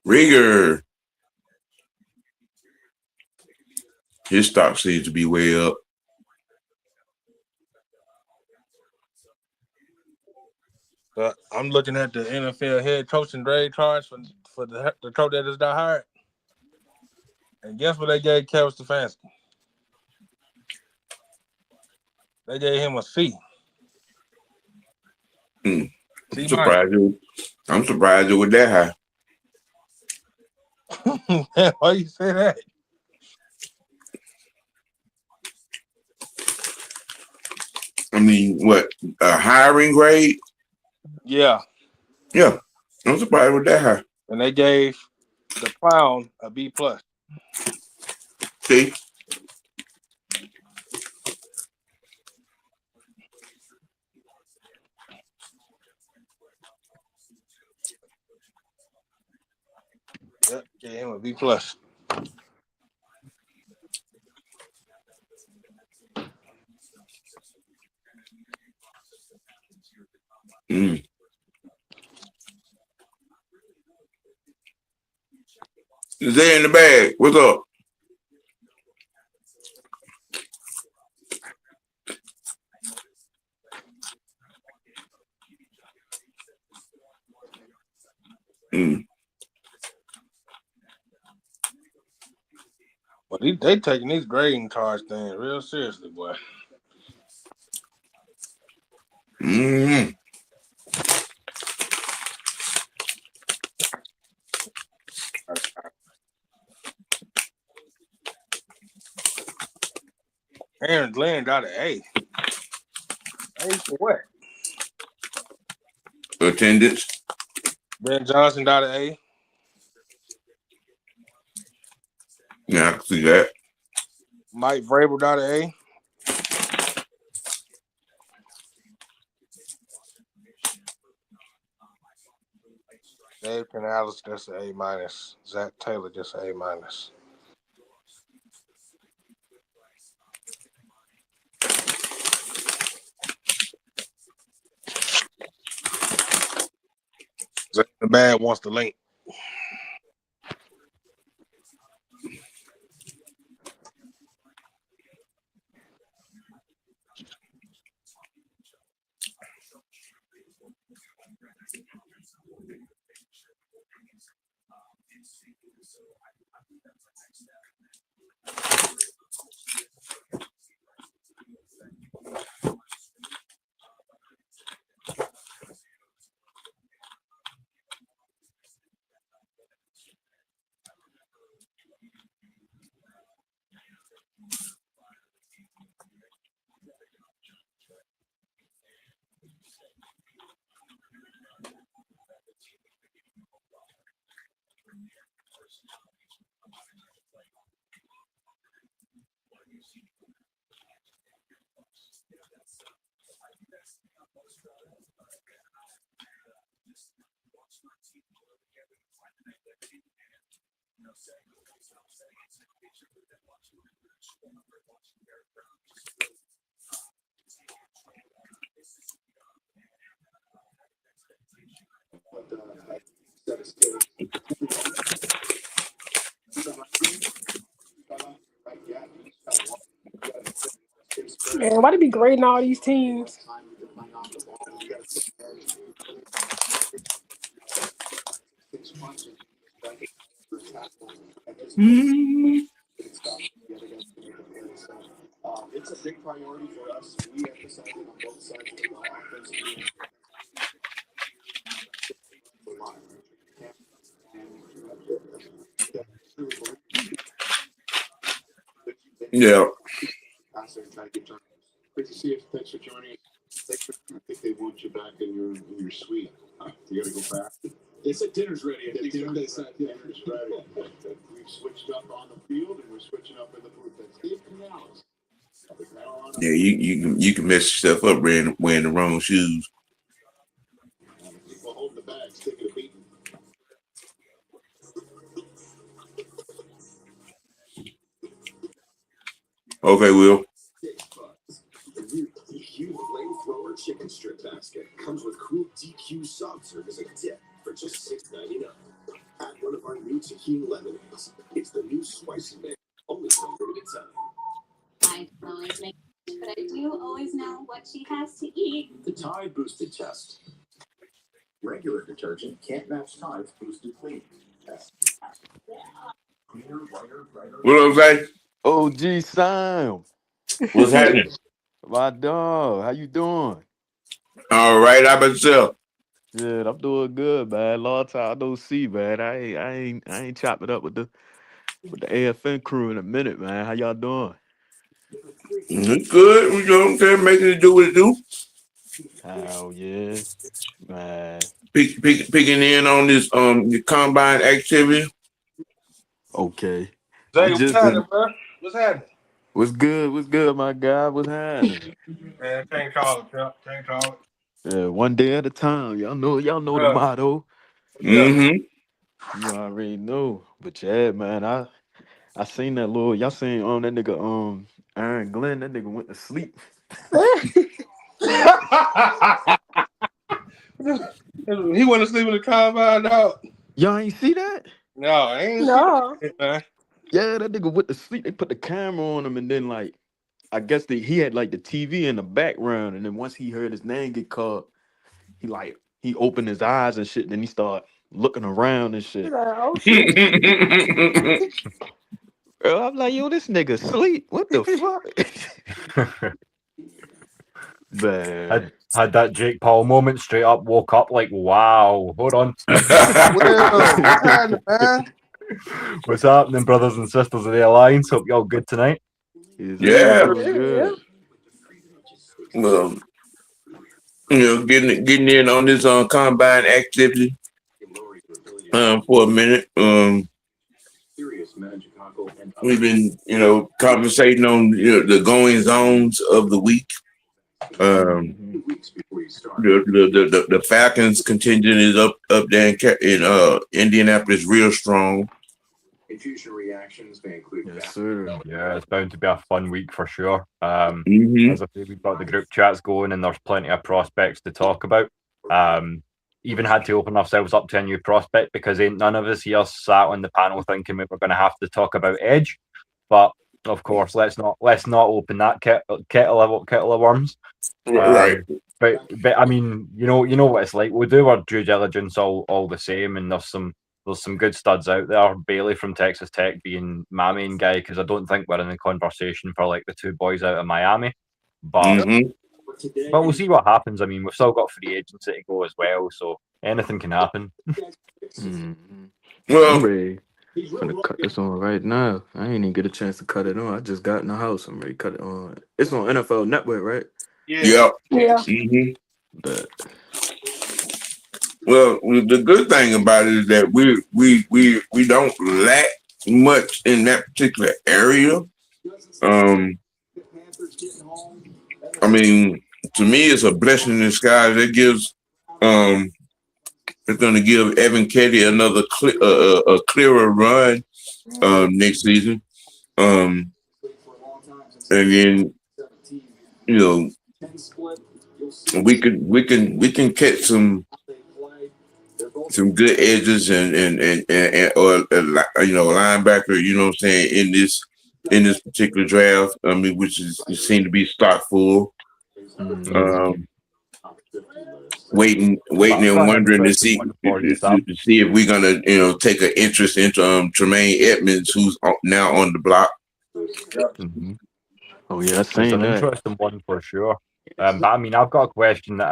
Rieger. His stock seems to be way up. I'm looking at the NFL head coaching grade charge for the coach that just got hired. And guess what they gave Kevin Stefanski? They gave him a C. I'm surprised it was that high. Why you say that? I mean, what, a hiring grade? Yeah. Yeah. I'm surprised with that high. And they gave the clown a B+. See? Yep, gave him a B+. Zay in the bag. What's up? Mm. But they taking these grading cards thing real seriously, boy. Mm-hmm. Aaron Glenn got an A. A for what? Attendance. Ben Johnson got an A. Yeah, I can see that. Mike Vrabel got an A. Dave Canales, that's an A minus. Zach Taylor, just an A minus. Zach the Bad wants the link. Man, why they be grading all these teams? Mm-hmm. It's a big priority for us. We emphasize it on both sides of the ball, offensively and line. Yeah. Great to see you. Thanks for joining us. I think they want you back in your suite. You gotta go back. They said dinner's ready. Dinner's ready. We've switched up on the field and we're switching up in the booth. That's Dave Canales. Yeah, you can mess yourself up wearing the wrong shoes. People holding the bags, taking a beating. Okay, Will. The new DQ Flamethrower Chicken Strip Basket comes with cool DQ soft serve as a tip for just $6.99. Add one of our new tahini lemonades. It's the new spicy bag, only for a limited time. I don't always make it, but I do always know what she has to eat. The Tide Boosted Test. Regular detergent can't match Tide's Boosted Clean Test. Cleaner, whiter, brighter. What I'm saying? OG Sam, What's happening? my dog, how you doing? All right, how about yourself? Shit, I'm doing good, man. Long time no see, man. I ain't chopping up with the AFN crew in a minute, man. How y'all doing? It's good. You know what I'm saying? Making it do what it do. Hell yeah, man. Picking in on this the combine activity. Okay. Zay, what's happening, bro? What's happening? What's good? What's good, my guy? What's happening? Man, can't call it, Chuck. Can't call it. Yeah, one day at a time. Y'all know the Yeah. motto. Mm-hmm. You already know. But yeah, man, I seen that little y'all seen that nigga Aaron Glenn, that nigga went to sleep. He went to sleep in the combine, dog. Y'all ain't see that? No, I ain't No. see that, man. Yeah, that nigga with the sleep. They put the camera on him, and then like, I guess he had like the TV in the background, and then once he heard his name get called, he opened his eyes and shit. And then he started looking around and He's shit. like, oh shit. Bro, I'm like, yo, this nigga sleep. What the fuck? Man, Had that Jake Paul moment, straight up woke up like, wow, hold on. Will, what's happening, man? What's happening, brothers and sisters of the Alliance? Hope y'all good tonight. Yeah. doing good. Well, getting in on this combine activity for a minute. We've been, conversating on the going zones of the week. The Falcons contingent is up there in Indianapolis, real strong. Infusion reactions may include Yes, sir. Yeah, it's bound to be a fun week for sure. Mhm. As I say, we've got the group chats going and there's plenty of prospects to talk about. Even had to open ourselves up to a new prospect because ain't none of us here sat on the panel thinking we were going to have to talk about Edge. But of course, let's not open that kettle of worms. Right. But I mean, you know what it's like. We do our due diligence all the same, and there's some good studs out there. Bailey from Texas Tech being my main guy because I don't think we're in the conversation for like the two boys out of Miami. But we'll see what happens. I mean, we've still got free agency to go as well, so anything can happen. Well, I'm ready. I'm gonna cut this on right now. I ain't even get a chance to cut it on. I just got in the house. I'm ready to cut it on. It's on NFL Network, right? yeah. Yeah. Mhm. But Well, the good thing about it is that we don't lack much in that particular area. I mean, to me, it's a blessing in disguise. It gives, it's going to give Evan Ketty another a clearer run next season. And then, we can catch some good edges and or linebacker. You know what I'm saying, in this particular draft. I mean, which is seem to be stock full. Waiting and wondering to see if we're gonna take an interest into Tremaine Edmonds, who's now on the block. oh yeah, I It's seen an that. interesting one for sure. But I mean, I've got a question that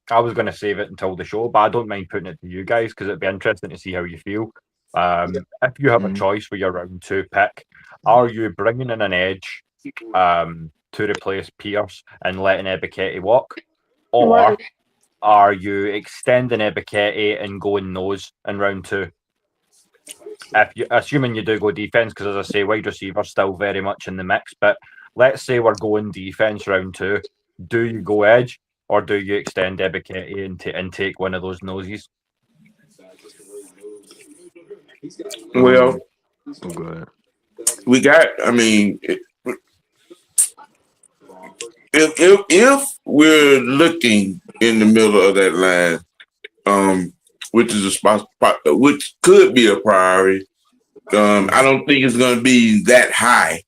I was going to save it until the show, but I don't mind putting it to you guys because it'd be interesting to see how you feel. If you have a choice for your round 2 pick, are you bringing in an edge to replace Pierce and letting Ebiketie walk, or are you extending Ebiketie and going nose in round 2? Assuming you do go defense, because as I say, wide receiver still very much in the mix. But let's say we're going defense round 2. Do you go edge or do you extend Ebiketie and take one of those noses? Well, go ahead. we got. I mean, if we're looking in the middle of that line, which is a spot which could be a priority. I don't think it's going to be that high.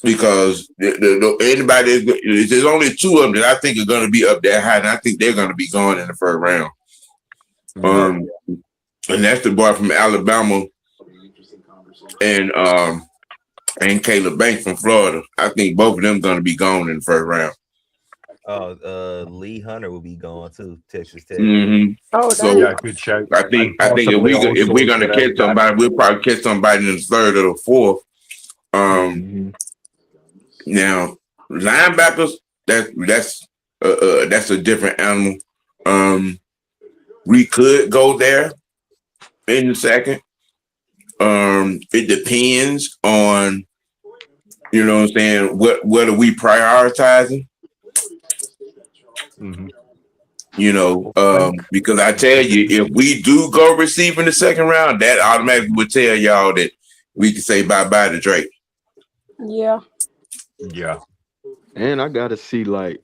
Because anybody, there's only 2 of them that I think are going to be up that high, and I think they're going to be gone in the first round. And that's the boy from Alabama and Caleb Banks from Florida. I think both of them going to be gone in the first round. Lee Hunter will be gone too. Texas Tech. Oh, so yeah, good shout. I think if we're going to catch somebody, we'll probably catch somebody in the 3rd or the 4th. Now, linebackers, that's a different animal. We could go there in the 2nd. It depends on, what I'm saying, what are we prioritizing? Because I tell you, if we do go receive in the 2nd round, that automatically would tell y'all that we can say bye-bye to Drake. Yeah. Yeah. And I gotta see like,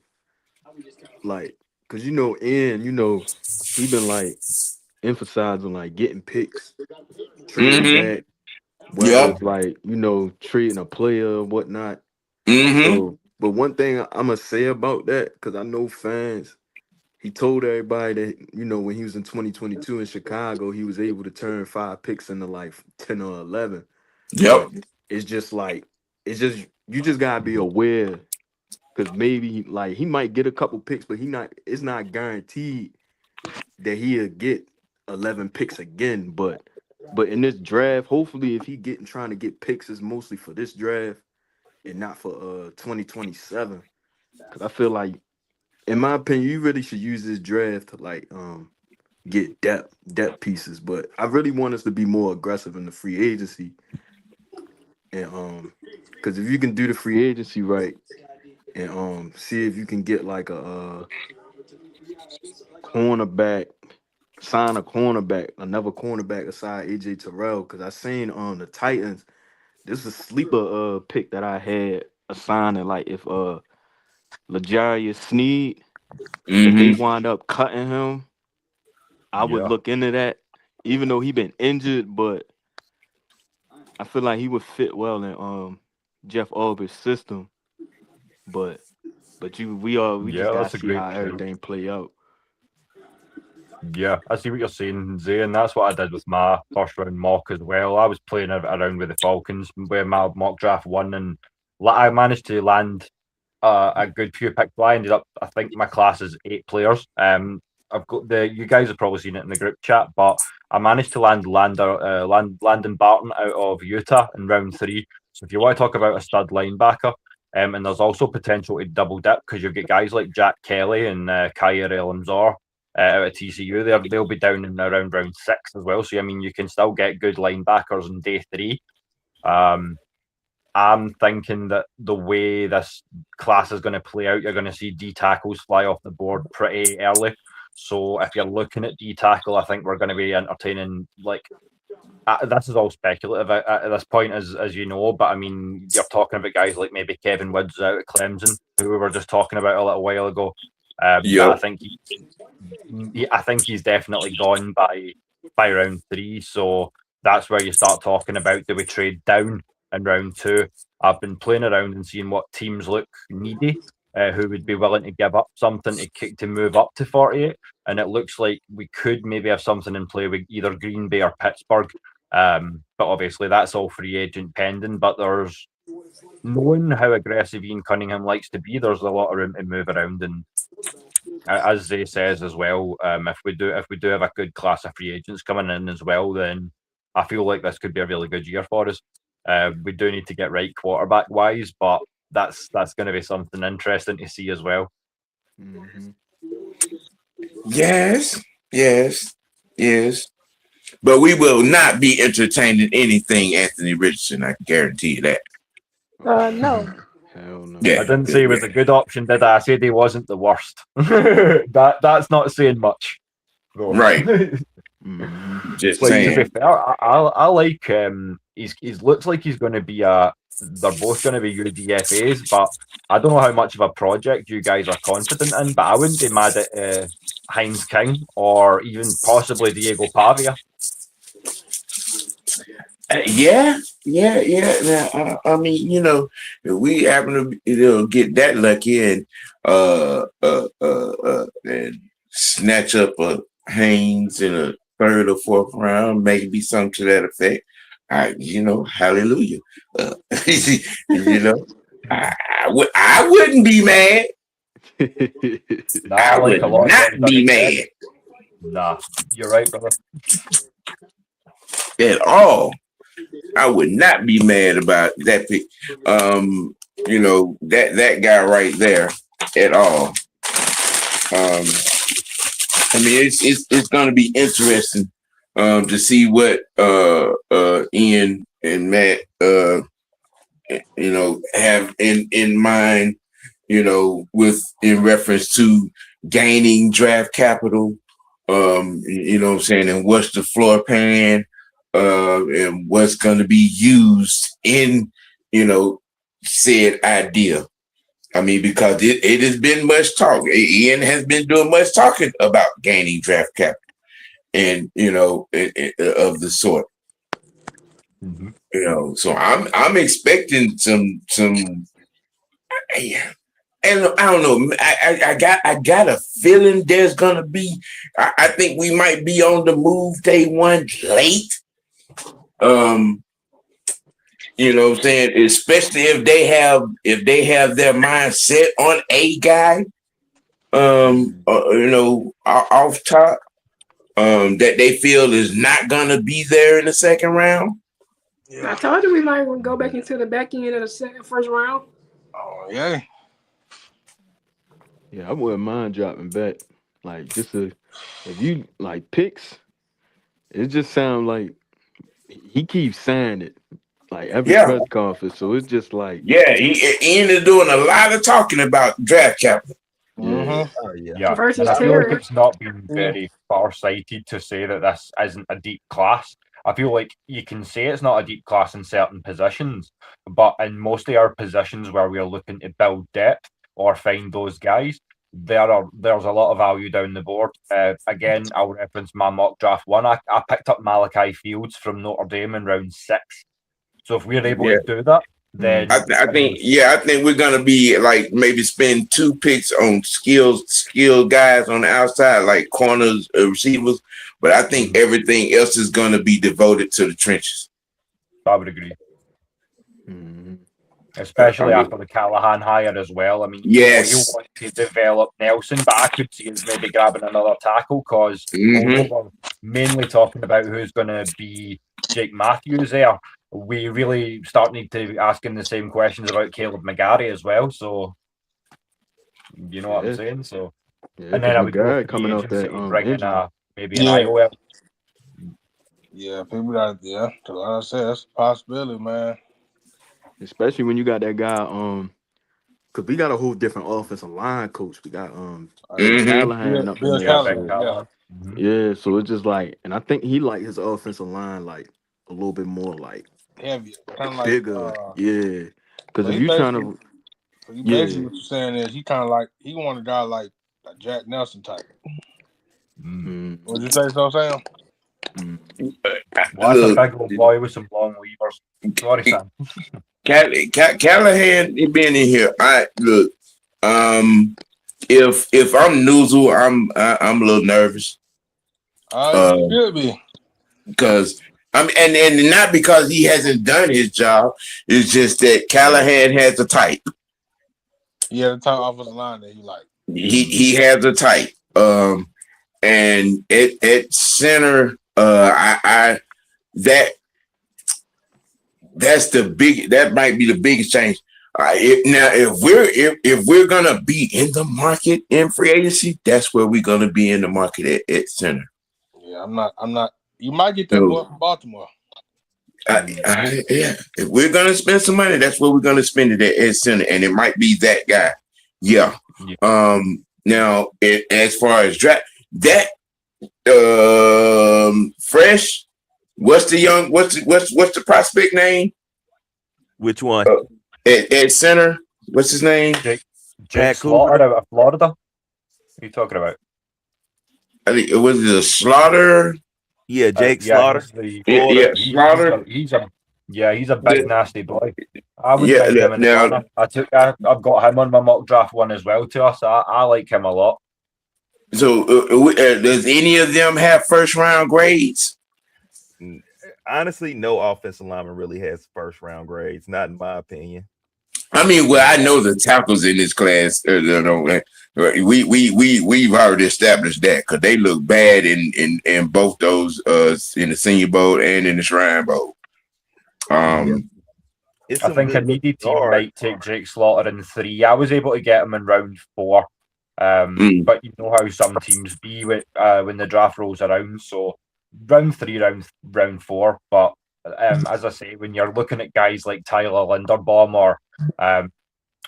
cause Ian, he been like emphasizing like getting picks, trading back, whether Yep. it's like, trading a player or whatnot. Mm-hmm. So, but one thing I'm gonna say about that, because I know fans, he told everybody that, when he was in 2022 in Chicago, he was able to turn 5 picks into like 10 or 11. Yep. But it's just you just gotta be aware, because maybe like he might get a couple picks, but it's not guaranteed that he'll get 11 picks again. But in this draft, hopefully, if he trying to get picks, it's mostly for this draft and not for 2027. Because I feel like, in my opinion, you really should use this draft to like get depth pieces. But I really want us to be more aggressive in the free agency, and because if you can do the free agency right and see if you can get like a cornerback, sign a cornerback, another cornerback aside AJ Terrell, because I seen on the Titans, this is a sleeper pick that I had assigning, like if L'Jarius Sneed, if they wind up cutting him, I would look into that, even though he been injured, but I feel like he would fit well in Jeff Albert's system. But we just gotta that's a see great how shout. everything play out. Yeah, I see what you're saying, Zay, and that's what I did with my first round mock as well. I was playing around with the Falcons where my mock draft won, and I managed to land a good few picks. I ended up, I think my class is 8 players. I've got you guys have probably seen it in the group chat, but I managed to land Landon Barton out of Utah in round 3. So if you want to talk about a stud linebacker, and there's also potential to double dip because you've got guys like Jack Kelly and Kyer Elamzor out of TCU. They'll be down in around round 6 as well. So I mean, you can still get good linebackers in day 3. I'm thinking that the way this class is going to play out, you're going to see D tackles fly off the board pretty early. So if you're looking at D tackle, I think we're going to be entertaining. Like this is all speculative at this point, as you know. But I mean, you're talking about guys like maybe Kevin Woods out at Clemson, who we were just talking about a little while ago. I think he's definitely gone by round 3. So that's where you start talking about, do we trade down in round 2? I've been playing around and seeing what teams look needy, who would be willing to give up something to move up to 48, and it looks like we could maybe have something in play with either Green Bay or Pittsburgh. But obviously that's all free agent pending. But there's, knowing how aggressive Ian Cunningham likes to be, there's a lot of room to move around. And as Zay says as well, if we do have a good class of free agents coming in as well, then I feel like this could be a really good year for us. We do need to get right quarterback wise, but that's going to be something interesting to see as well. Mm-hmm. Yes. But we will not be entertaining anything Anthony Richardson. I can guarantee you that. No. Hell no. Yeah, I didn't say he was a good option, did I? I said he wasn't the worst. That's not saying much. Though. Right. Just saying. To be fair, I like he's looks like he's going to be they're both going to be UDFAs, but I don't know how much of a project you guys are confident in, but I wouldn't be mad at Heinz King or even possibly Diego Pavia. Yeah. I mean, we happen to get that lucky and snatch up a Haynes in a 3rd or 4th round, maybe something to that effect. Hallelujah. I wouldn't be mad. I would not be mad. Nah, you're right, brother. At all. I would not be mad about that pick. That guy right there at all. I mean, it's going to be interesting to see what Ian and Matt have in mind, in reference to gaining draft capital, and what's the floor plan, and what's going to be used in, said idea. I mean, because it has been much talk. Ian has been doing much talking about gaining draft capital. and of the sort. So I'm expecting some. And I don't know. I got a feeling there's gonna be. I think we might be on the move day one late. You know what I'm saying? Especially if they have their mind set on a guy. Off top. That they feel is not gonna be there in the second round. I told you we might go back into the back end of the first round. Oh yeah. Yeah, I wouldn't mind dropping back. Like if you like picks, it just sounds like he keeps saying it like every press conference. So it's just like he ended up doing a lot of talking about draft capital. Yeah, Versus and I feel like Terry. it's not been very far-sighted to say that this isn't a deep class. I feel like you can say it's not a deep class in certain positions, but in most of our positions where we're looking to build depth or find those guys, there's a lot of value down the board. Again, I'll reference my mock draft one. I picked up Malachi Fields from Notre Dame in round 6. So if we're able to do that, then I think we're gonna be like maybe spend 2 picks on skilled guys on the outside, like corners, receivers. But I think everything else is gonna be devoted to the trenches. I would agree. Especially after the Callahan hire as well. I mean, you want to develop Nelson, but I could see him maybe grabbing another tackle because although we're mainly talking about who's going to be Jake Matthews there, we really start need to be asking the same questions about Caleb McGarry as well. So, you know what I'm saying? So, and then I would go coming off that bring in maybe an IOL. Yeah, people got like I said, that's a possibility, man. Especially when you got that guy, because we got a whole different offensive line coach. We got Callahan up in there. Yeah, so it's just like, and I think he like his offensive line like a little bit more like heavier, kind of bigger. Because if you trying to, basically what you're saying is he kind of like he want a guy like Jack Nelson type. Would you say so, Sam? Well, that's a big old boy with some long levers. Sorry, Sam. Callahan, he been in here. Look. If I'm Newsel, I'm a little nervous. You should be. Because and not because he hasn't done his job. It's just that Callahan has a type. Yeah, the type offensive line that he like. He has a type. And at center, that might be the biggest change. If we're gonna be in the market in free agency, that's where we're gonna be in the market at center. Yeah, I'm not. You might get that boy from Baltimore. If we're gonna spend some money, that's where we're gonna spend it at center, and it might be that guy. Yeah. Now, as far as draft, that fresh. What's the prospect name? Which one? At center, what's his name? Jack Slaughter out of Florida. What are you talking about? I think it was the Slaughter. Yeah, Jake Slaughter. Slaughter. He's a big nasty boy. I would take him in the corner. I've got him on my mock draft one as well too. So I like him a lot. So does any of them have first round grades? Honestly, no offensive lineman really has first round grades, not in my opinion. I mean, well, I know the tackles in this class. We've already established that because they look bad in both those in the Senior Bowl and in the Shrine Bowl. I think a needy team might take Jake Slaughter in 3. I was able to get him in round 4, but you know how some teams be when the draft rolls around. So round 3, round 4. But as I say, when you're looking at guys like Tyler Linderbaum or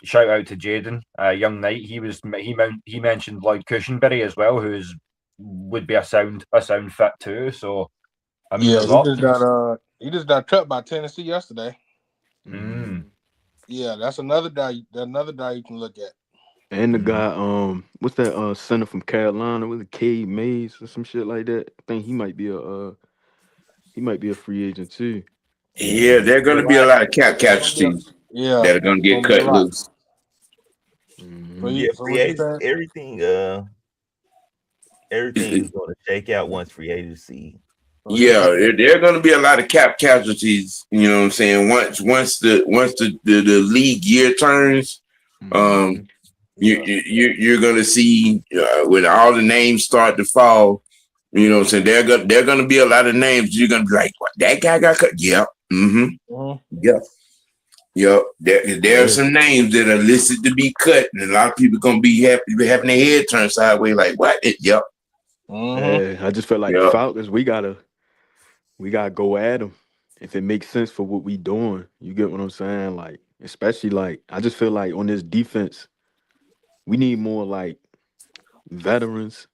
shout out to Jaden Young Knight, he mentioned Lloyd Cushenberry as well, would be a sound fit too. So I mean, he just got cut by Tennessee yesterday. Yeah, that's another guy you can look at. And the guy, what's that center from Carolina? Was it Cade Mays or some shit like that? I think he might be a free agent too. Yeah, there are going to be a lot of cap casualties Yeah, that are going to get gonna be a cut lot. loose. So, Yeah, so free what you agents, said? everything is going to shake out once free agency. Yeah, there are going to be a lot of cap casualties. You know what I'm saying? Once the league year turns, you're going to see when all the names start to fall. You know what I'm saying? There are going to be a lot of names. You're going to be like, what, that guy got cut? Yeah. Yeah. Yep. There are some names that are listed to be cut, and a lot of people going to be having their head turned sideways, like, what? Yep. Yeah, I just felt like the Falcons, we gotta go at them if it makes sense for what we doing. You get what I'm saying? Like, especially like, I just feel like on this defense, we need more like veterans,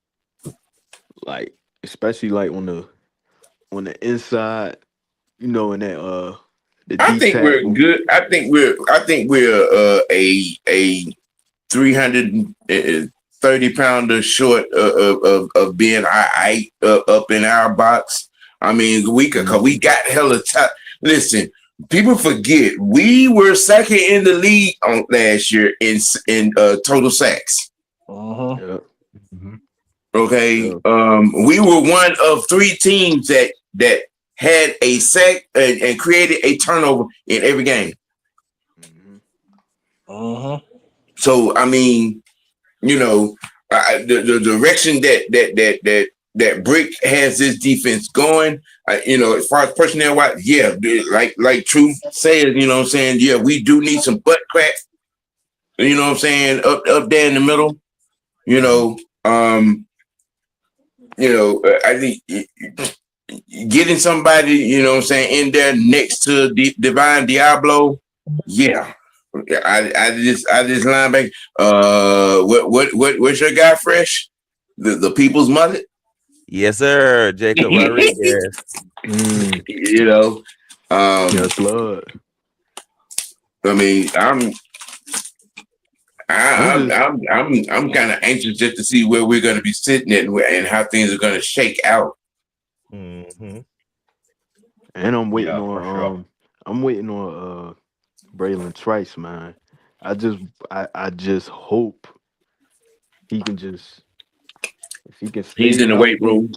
like especially like on the inside, you know, in that the I D think we're tackle. good. I think we're a 330-pounder short of being up in our box. I mean, we got hella time. Listen, people forget we were second in the league last year in total sacks. Okay, we were one of 3 teams that had a sack and created a turnover in every game. So I mean, you know, the direction that Brick has this defense going, you know, as far as personnel wise, yeah, like Truth says, you know what I'm saying? Yeah, we do need some butt crack, you know what I'm saying, up there in the middle, you know. I think getting somebody, you know what I'm saying, in there next to Divine Diablo, yeah. I just linebacker. What's your guy, Fresh? The people's mullet? Yes, sir. Jacob Rodriguez. You know, yes, Lord. I mean, I'm kind of anxious just to see where we're going to be sitting at and how things are going to shake out. And I'm waiting on Braylon Trice, man. I just hope he can if he can stay He's in the weight healthy. room.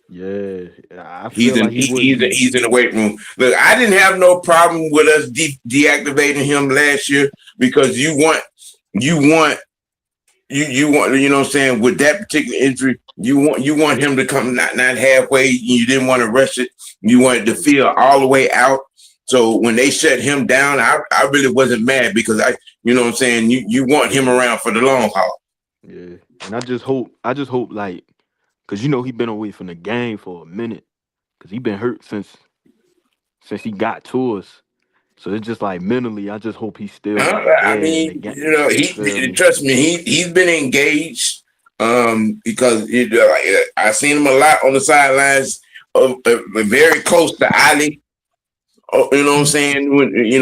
Yeah, I He's feel in like he's in the weight room. Look, I didn't have no problem with us deactivating him last year because you want you know what I'm saying, with that particular injury, you want him to come not halfway. You didn't want to rush it. You wanted to feel all the way out. So when they shut him down, I really wasn't mad because you know what I'm saying, you want him around for the long haul. Yeah. And I just hope like, because you know he been away from the game for a minute because he been hurt since he got to us. So it's just like mentally, I just hope he's still like I mean, you know, trust me, he's been engaged because I seen him a lot on the sidelines, very close to Ali. You know what I'm saying? When he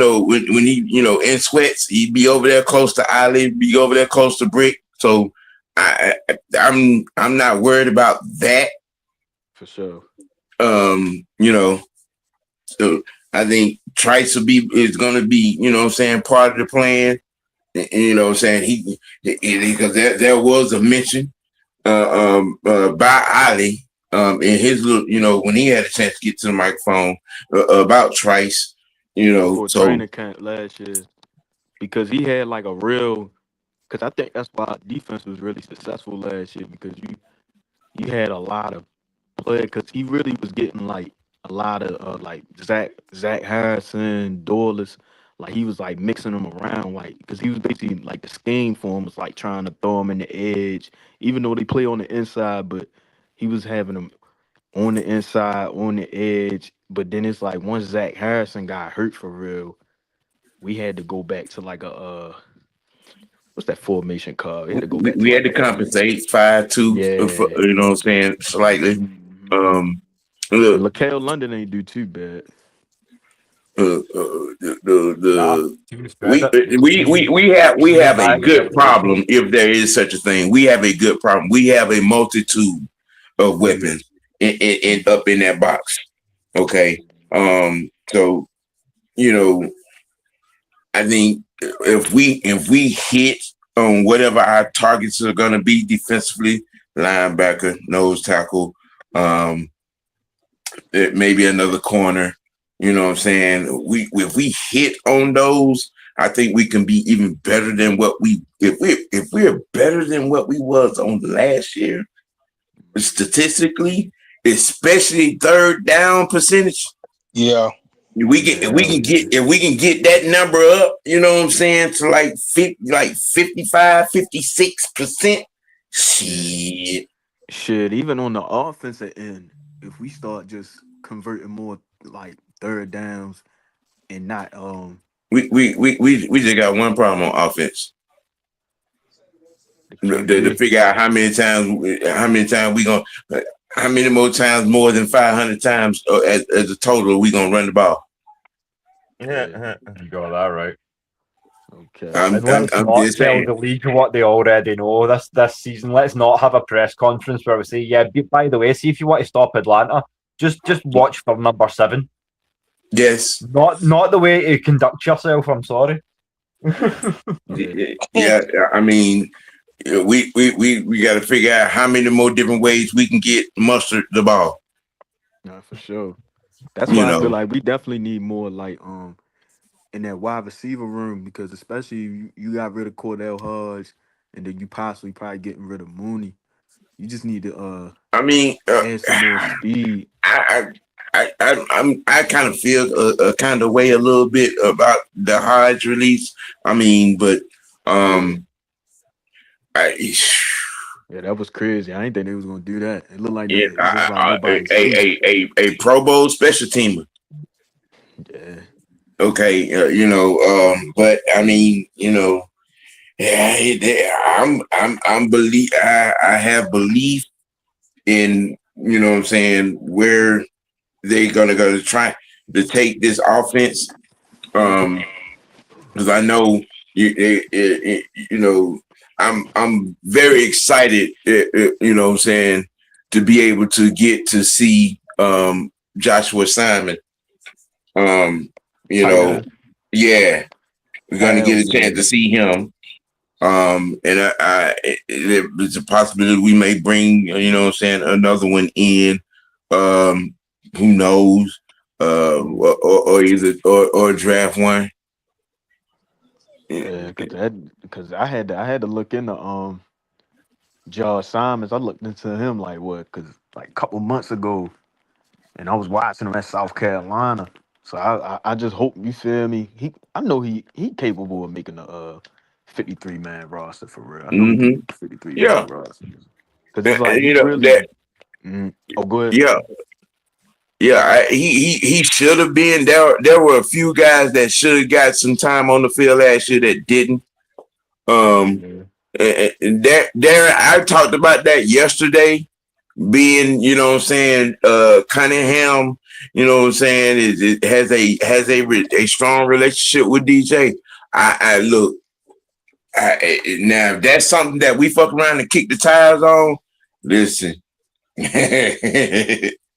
in sweats, he'd be over there close to Ali, be over there close to Brick. So I'm not worried about that. For sure. You know, so I think Trice is going to be, you know what I'm saying, part of the plan. And, you know what I'm saying? Because there was a mention by Ali in his little, you know, when he had a chance to get to the microphone about Trice, you know, for so training camp last year, because he had like a real, because I think that's why our defense was really successful last year, because you had a lot of players, because he really was getting like a lot of like Zach Harrison, Dorless, like he was like mixing them around, like because he was basically like the scheme for him was like trying to throw him in the edge, even though they play on the inside, but he was having them on the inside, on the edge. But then it's like once Zach Harrison got hurt for real, we had to go back to like a what's that formation called? We had to go back we to had to compensate 5-2, you know what I'm saying, slightly. Laquelle London ain't do too bad. We have a good problem if there is such a thing. We have a good problem. We have a multitude of weapons in up in that box. Okay. So I think if we hit on whatever our targets are going to be defensively, linebacker, nose tackle, maybe another corner. You know what I'm saying? If we hit on those, I think we can be even better than what if we're better than what we was on last year, statistically, especially third down percentage. Yeah. If we can get that number up, you know what I'm saying, to like 55, 56%. Shit, even on the offensive end, if we start just converting more like third downs and not we just got one problem on offense. To figure out how many more times more than 500 times as a total we gonna run the ball. Yeah, you got that right. Okay. And let's not tell the league what they already know this season. Let's not have a press conference where we say, yeah, by the way, see if you want to stop Atlanta, just watch for number 7. Yes. Not the way to conduct yourself, I'm sorry. Yeah, I mean, we got to figure out how many more different ways we can get Mustard the ball. No, for sure. That's why I feel like we definitely need more like in that wide receiver room, because especially you got rid of Cordell Hodge and then you possibly probably getting rid of Mooney. You just need to add some more speed. I kind of feel a kind of way a little bit about the Hodge release. I mean, but yeah, that was crazy. I didn't think they was gonna do that. It looked like a Pro Bowl special teamer. Yeah. Okay, but I mean, I have belief in, you know what I'm saying, where they're gonna go to try to take this offense. Because I know I'm very excited, you know what I'm saying, to be able to get to see Joshua Simon. Yeah, we're gonna get a chance to see him. And there's a possibility we may bring, you know what I'm saying, another one in. Who knows? Or draft one. Yeah, because I had to look into Josh Simons. I looked into him like a couple months ago, and I was watching him at South Carolina. So I just hope, you feel me. I know he capable of making a 53-man roster for real. I know he can make a 53-man roster. Because it's like oh, go ahead. Yeah, he should have been there. There were a few guys that should have got some time on the field last year that didn't. And Darren, I talked about that yesterday. Being, you know what I'm saying, Cunningham, you know what I'm saying, it has a strong relationship with DJ. Now if that's something that we fuck around and kick the tires on, listen.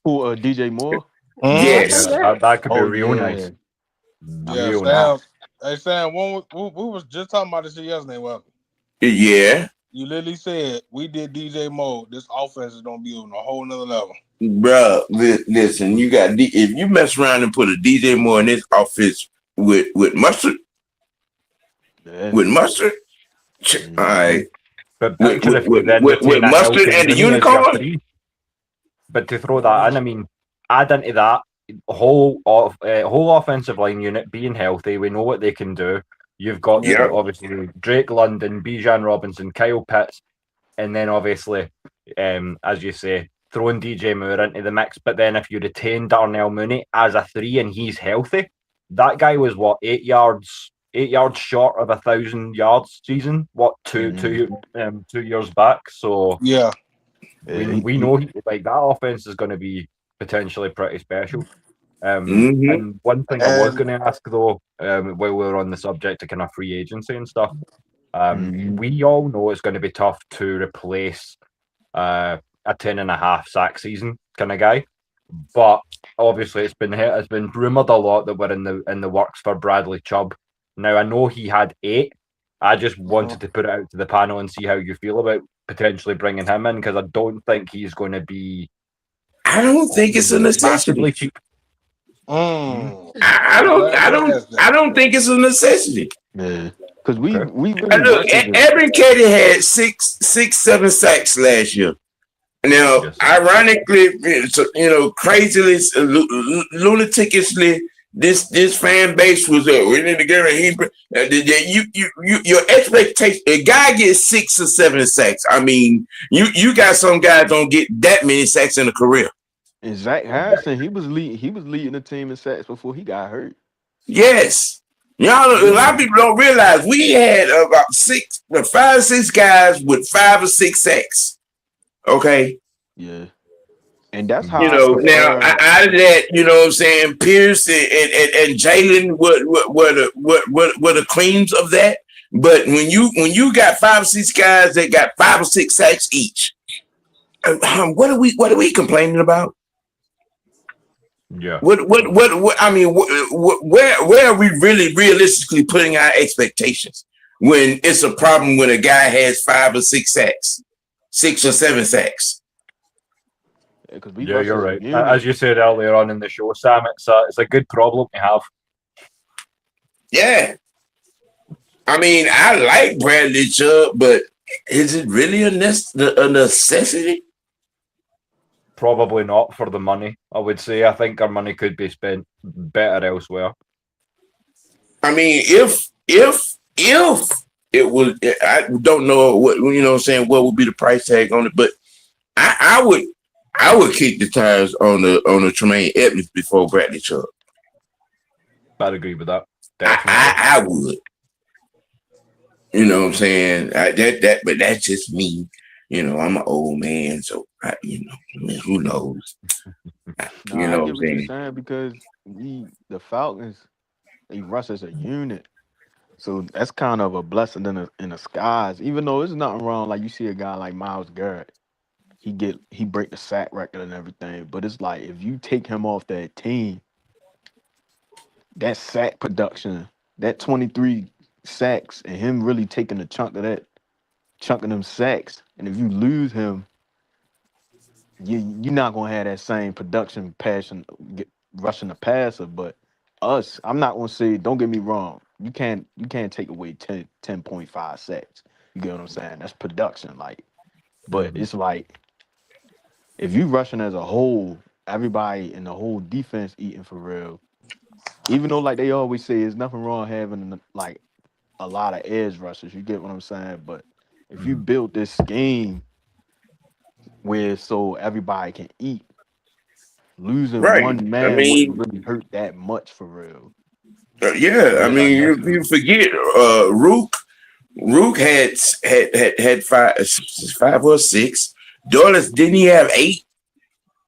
Who, DJ Moore? Yes. That could be real nice. Yeah, Sam, we was just talking about this yesterday, well. Yeah. You literally said we did DJ Moore. This offense is gonna be on a whole nother level. Bro, listen, if you mess around and put a DJ Moore in this offense with Mustard, all right. But with Mustard and the unicorn. But to throw that in, I mean, add into that whole offensive line unit being healthy. We know what they can do. You've got obviously Drake London, Bijan Robinson, Kyle Pitts, and then obviously, as you say, throwing DJ Moore into the mix. But then if you retain Darnell Mooney as a 3 and he's healthy, that guy was 8 yards short of 1,000 yards season. 2 years back? So we know like that offense is going to be potentially pretty special. And one thing I was And- going to ask though, while we're on the subject of kind of free agency and stuff, we all know it's going to be tough to replace a 10.5 sack season kind of guy. But obviously, it's been rumored a lot that we're in the works for Bradley Chubb. Now I know he had 8. I just wanted to put it out to the panel and see how you feel about potentially bringing him in, because I don't think he's going to be. I don't think it's a necessity. Massively cheap. I don't think it's a necessity. Yeah, because we really look. Evan Katie had 7 sacks last year. Now, ironically, crazily, lunatically, this fan base was we need to get your expectation. A guy gets 6 or 7 sacks. I mean, you got some guys don't get that many sacks in a career. And Zach Harrison, he was leading the team in sacks before he got hurt. Yes. Y'all, a lot of people don't realize we had about 5 or 6 guys with 5 or 6 sacks. Okay. Yeah. And that's how now out of that, you know what I'm saying, Pierce and Jalen were the creams of that. But when you got 5 or 6 guys that got 5 or 6 sacks each, what are we complaining about? Yeah. What I mean, where are we really realistically putting our expectations when it's a problem when a guy has 5 or 6 sacks, 6 or 7 sacks? Yeah, you're right. As you said earlier on in the show, Sam, it's a good problem to have. Yeah. I mean, I like Bradley Chubb, but is it really a necessity? Probably not for the money, I would say. I think our money could be spent better elsewhere. I mean, if it was, I don't know what, you know what I'm saying, what would be the price tag on it, but I would kick the tires on the Tremaine Edmonds before Bradley Chubb. I'd agree with that. I would. You know what I'm saying? But that's just me. You know, I'm an old man, so who knows? You know what I'm saying? Because the Falcons, they rush as a unit, so that's kind of a blessing in the skies. Even though there's nothing wrong, like you see a guy like Myles Garrett, he break the sack record and everything, but it's like if you take him off that team, that sack production, that 23 sacks, and him really taking a chunk of them sacks, and if you lose him, you're not gonna have that same production passion rushing the passer. But us, I'm not gonna say, don't get me wrong, you can't take away 10.5 sacks. You get what I'm saying? That's production, like. But it's like if you rushing as a whole, everybody in the whole defense eating for real. Even though, like they always say, there's nothing wrong having like a lot of edge rushers. You get what I'm saying? But if you build this scheme where so everybody can eat, losing one man wouldn't really hurt that much for real. I mean, you forget Rook had 5 or 6. Douglas, didn't he have 8?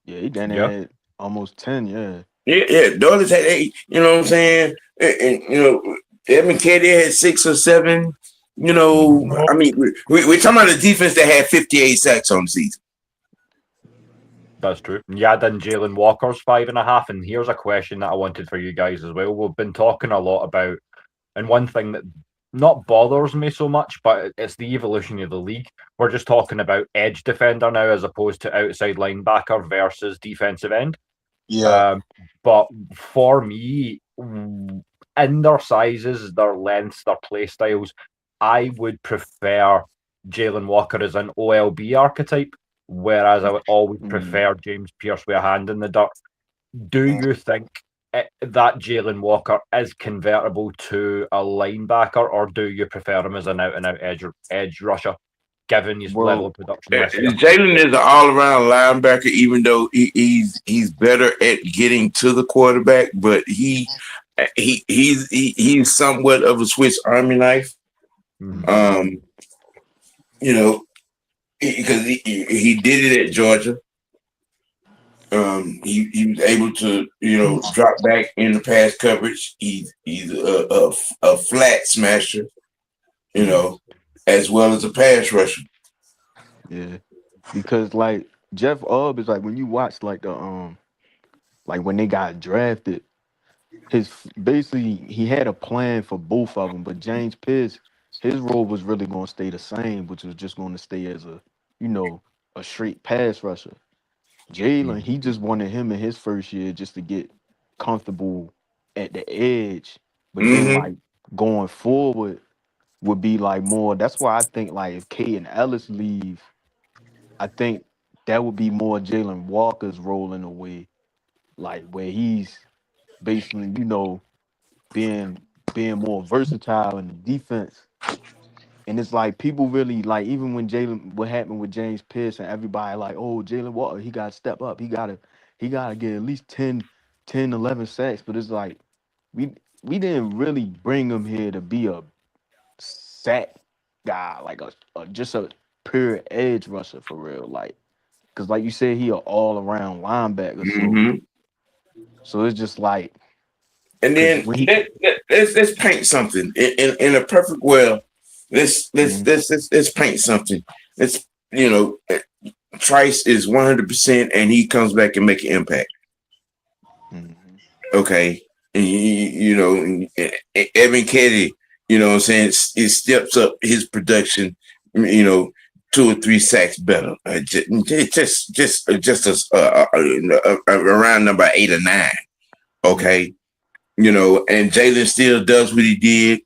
Yeah, he done had almost 10. Yeah. Douglas had 8. You know what I'm saying? And Evan Katie had 6 or 7. You know, I mean, we're talking about a defense that had 58 sacks on the season. That's true. Yeah, then Jalen Walker's 5.5. And here's a question that I wanted for you guys as well. We've been talking a lot about, and one thing that not bothers me so much, but it's the evolution of the league. We're just talking about edge defender now as opposed to outside linebacker versus defensive end. Yeah. But for me, in their sizes, their lengths, their play styles, I would prefer Jalen Walker as an OLB archetype, whereas I would always prefer James Pierce with a hand in the dirt. Do you think that Jalen Walker is convertible to a linebacker, or do you prefer him as an out-and-out edge rusher, given his level of production? Jalen is an all-around linebacker, even though he's better at getting to the quarterback, but he's somewhat of a Swiss Army knife. You know, because he did it at Georgia. He was able to, drop back in the pass coverage. He's a flat smasher, as well as a pass rusher. Yeah, because like Jeff Ubb is like when you watch like the like when they got drafted, basically he had a plan for both of them, but James Pierce, his role was really going to stay the same, which was just going to stay as a straight pass rusher. Jalen, he just wanted him in his first year just to get comfortable at the edge, but then Mm-hmm. like going forward would be like more. That's why I think like if K and Ellis leave, I think that would be more Jalen Walker's role in a way, like where he's basically, being more versatile in the defense. And it's like people really like even when what happened with James Pierce and everybody like, oh, Jalen Walker, he gotta step up. He gotta get at least 10, 11 sacks. But it's like we didn't really bring him here to be a sack guy, like just a pure edge rusher for real. Like, cause like you said, he an all around linebacker. Mm-hmm. So it's just like, and then let's paint something in a perfect world. Let's paint something. Let's Trice is 100%, and he comes back and make an impact. Mm-hmm. Okay, and Evan Kennedy, what I'm saying, it steps up his production. 2 or 3 sacks better. Just around number 8 or 9. Okay. And Jalen still does what he did,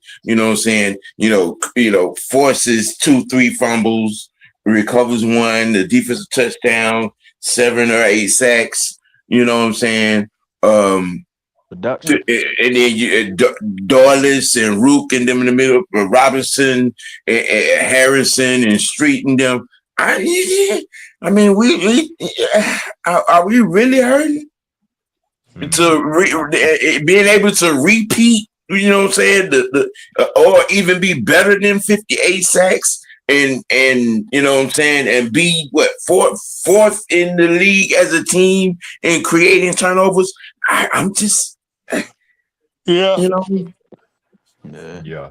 forces 2-3 fumbles, recovers 1, the defensive touchdown, 7 or 8 sacks, Production. And then Dorless and Rook and them in the middle, Robinson, and Harrison and Street and them. I mean, are we really hurting? Being able to repeat, or even be better than 58 sacks and and be fourth in the league as a team in creating turnovers. I'm just Yeah. Yeah.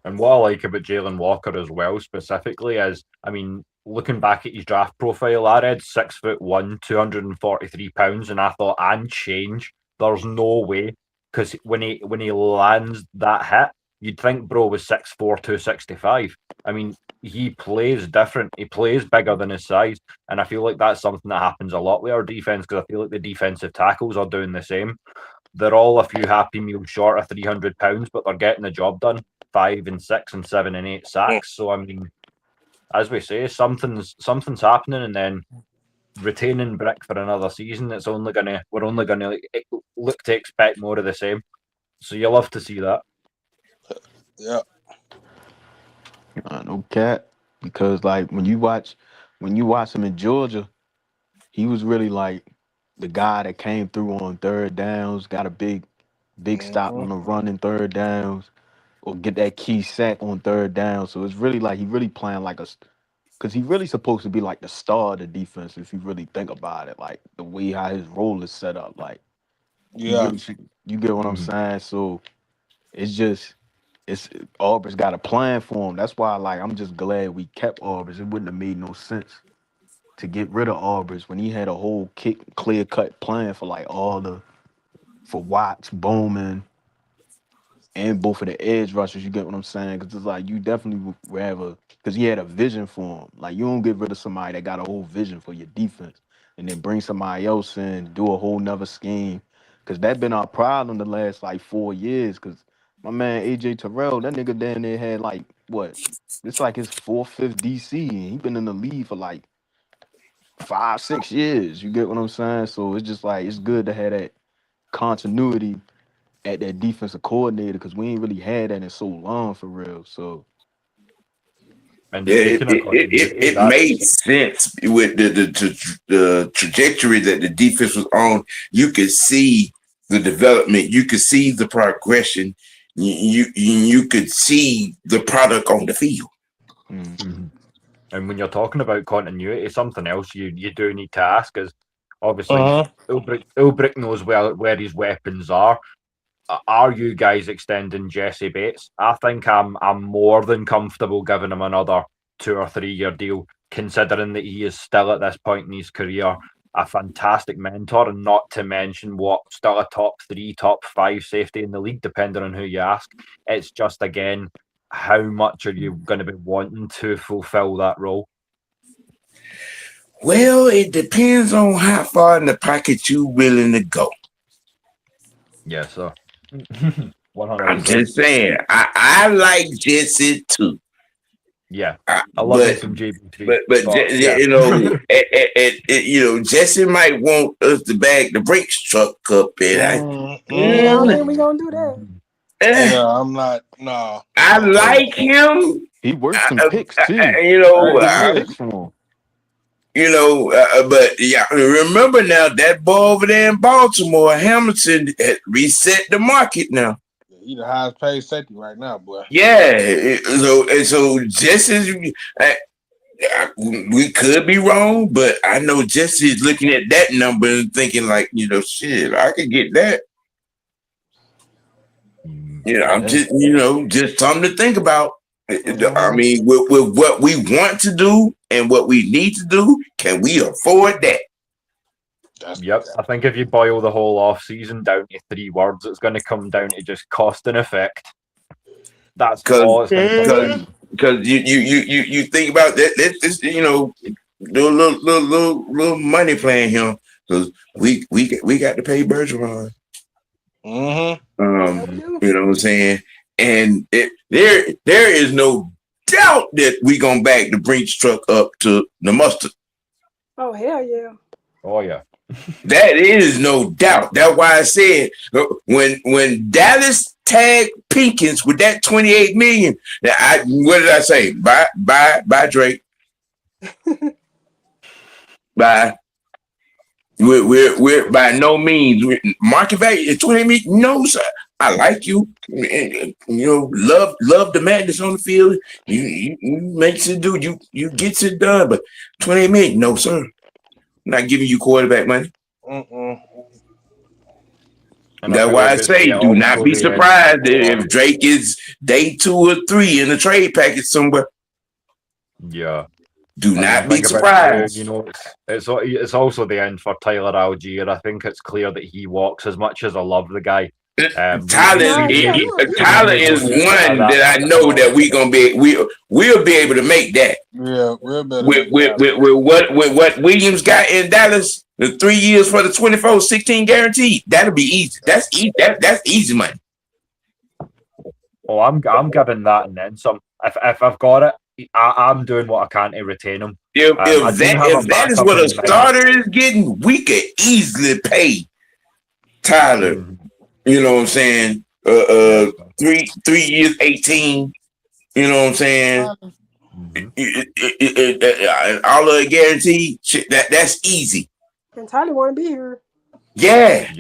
And what I like about Jalen Walker as well, specifically, is, I mean, looking back at his draft profile, I read 6'1", 243 pounds, and I thought, and change, there's no way, because when he lands that hit, you'd think bro was 6'4", 265. I mean, he plays different. He plays bigger than his size, and I feel like that's something that happens a lot with our defense, because I feel like the defensive tackles are doing the same. They're all a few happy meals short of 300 pounds, but they're getting the job done. 5 and 6 and 7 and 8 sacks. So I mean, as we say, something's happening, and then retaining Brick for another season. We're only gonna look to expect more of the same. So you love to see that. Yeah. No cat, because like when you watch him in Georgia, he was really like the guy that came through on third downs, got a big stop on the run in third downs, or get that key sack on third down. So it's really like he really playing like because he really supposed to be like the star of the defense if you really think about it, like the way how his role is set up. Like, yeah, you get what I'm saying? So it's Auburn's got a plan for him. That's why like I'm just glad we kept Auburn's. It wouldn't have made no sense to get rid of Auburn's when he had a whole clear cut plan for like for Watts, Bowman, and both of the edge rushers. You get what I'm saying? Because it's like you definitely would have because he had a vision for him. Like you don't get rid of somebody that got a whole vision for your defense and then bring somebody else in, do a whole nother scheme. Because that's been our problem the last like 4 years. Because my man AJ Terrell, that nigga down there had like what? It's like his 4th, 5th DC, and he been in the league for like 5, 6 years. You get what I'm saying? So it's just like it's good to have that continuity at that defensive coordinator, because we ain't really had that in so long for real. So and it made sense with the trajectory that the defense was on. You could see the development, you could see the progression, you could see the product on the field. And when you're talking about continuity, something else you do need to ask is, Obviously, Ulbrich knows where his weapons are. Are you guys extending Jesse Bates? I think I'm more than comfortable giving him another 2 or 3 year deal, considering that he is still at this point in his career a fantastic mentor, and not to mention still a top 3, top 5 safety in the league, depending on who you ask. It's just, again, how much are you going to be wanting to fulfill that role? Well, it depends on how far in the pocket you willing to go. Yes, sir. 100%. I'm just saying, I like Jesse too. Yeah, I love some JB3. But yeah. You know, Jesse might want us to bag the Brinks truck up, and I don't think we gonna do that. Yeah, I'm not. No, I like him. He works some picks too. But yeah, remember now that boy over there in Baltimore, Hamilton, had reset the market now. He's the highest paid safety right now, boy. Yeah, so Jesse, we could be wrong, but I know Jesse's looking at that number and thinking like, shit, I could get that. I'm just something to think about. I mean, with what we want to do and what we need to do, can we afford that? Yep, I think if you boil the whole off season down to 3 words, it's going to come down to just cost and effect. That's all it's going to come down. Because you think about that. Let's do a little money playing here, because we got to pay Bergeron. You know what I'm saying? And there is no doubt that we gonna back the Brinks truck up to the mustard. Oh hell yeah! Oh yeah. That is no doubt. That's why I said when Dallas tagged Pinkins with that $28 million, what did I say? Bye, Drake. Bye. We're by no means market value is $28 million. No, sir. I like you. Love the madness on the field. You makes it do. You gets it done. But $28 million, no, sir. Not giving you quarterback money. That's why I say, do not be surprised if Drake is day 2 or 3 in the trade package somewhere. Yeah. Do not be surprised. It's also the end for Tyler Algier. I think it's clear that he walks. As much as I love the guy, Tyler is one that I know that we'll be able to make that. Yeah, we'll better with what Williams got in Dallas, the 3 years for the 24-16 guaranteed. That'll be easy. That's easy. That's easy money. Oh, I'm giving that and then some. If I've got it, I'm doing what I can to retain him. If that is what a starter is getting, we could easily pay Tyler. You know what I'm saying? 3 years, 18. You know what I'm saying? All of the guaranteed. That's easy. And Tyler want to be here. Yeah.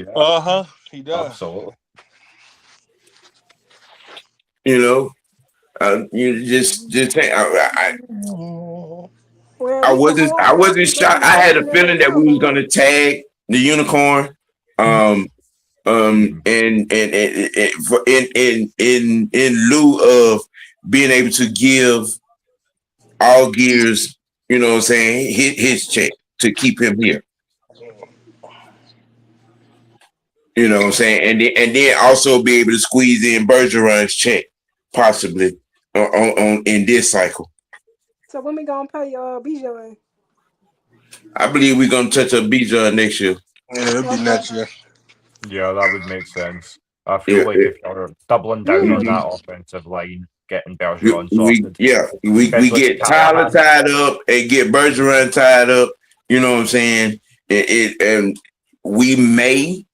He does. Absolutely. You just think I wasn't shocked. I had a feeling that we was gonna tag the unicorn. And in lieu of being able to give all gears, you know what I'm saying, his check to keep him here. You know what I'm saying? And then also be able to squeeze in Bergeron's check, possibly on in this cycle. So when we gonna pay Bijan? I believe we're gonna touch up Bijan next year. Yeah, it'll be next year. Yeah, that would make sense. I feel like if you're doubling down on that offensive line, getting Bergeron sorted. We get Tyler tied up and get Bergeron tied up. You know what I'm saying? And we may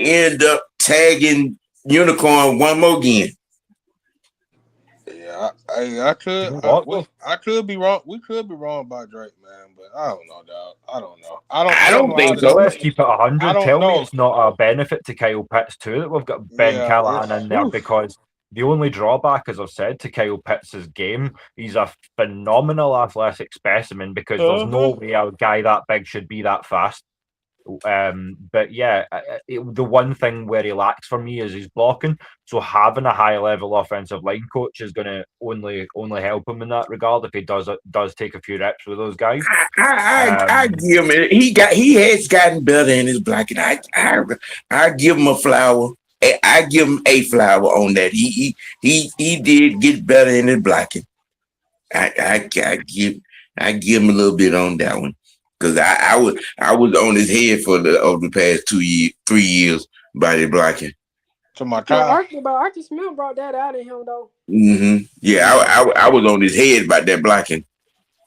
end up tagging Unicorn one more again. Yeah, I could be wrong. We could be wrong about Drake, man, but I don't know, dog. I don't think so. Let's keep it 100. Tell me it's not a benefit to Kyle Pitts too that we've got Ben Callahan in there, because The only drawback, as I've said, to Kyle Pitts' game, he's a phenomenal athletic specimen because there's no way a guy that big should be that fast. But yeah, the one thing where he lacks for me is his blocking. So having a high level offensive line coach is going to only help him in that regard if he does take a few reps with those guys. I give him it. He has gotten better in his blocking. I give him a flower. I give him a flower on that. He did get better in his blocking. I give him a little bit on that one. Because I was on his head for over the past 3 years by the blocking. To my But Archie Smith brought that out of him though. Mm-hmm. Yeah, I was on his head about that blocking.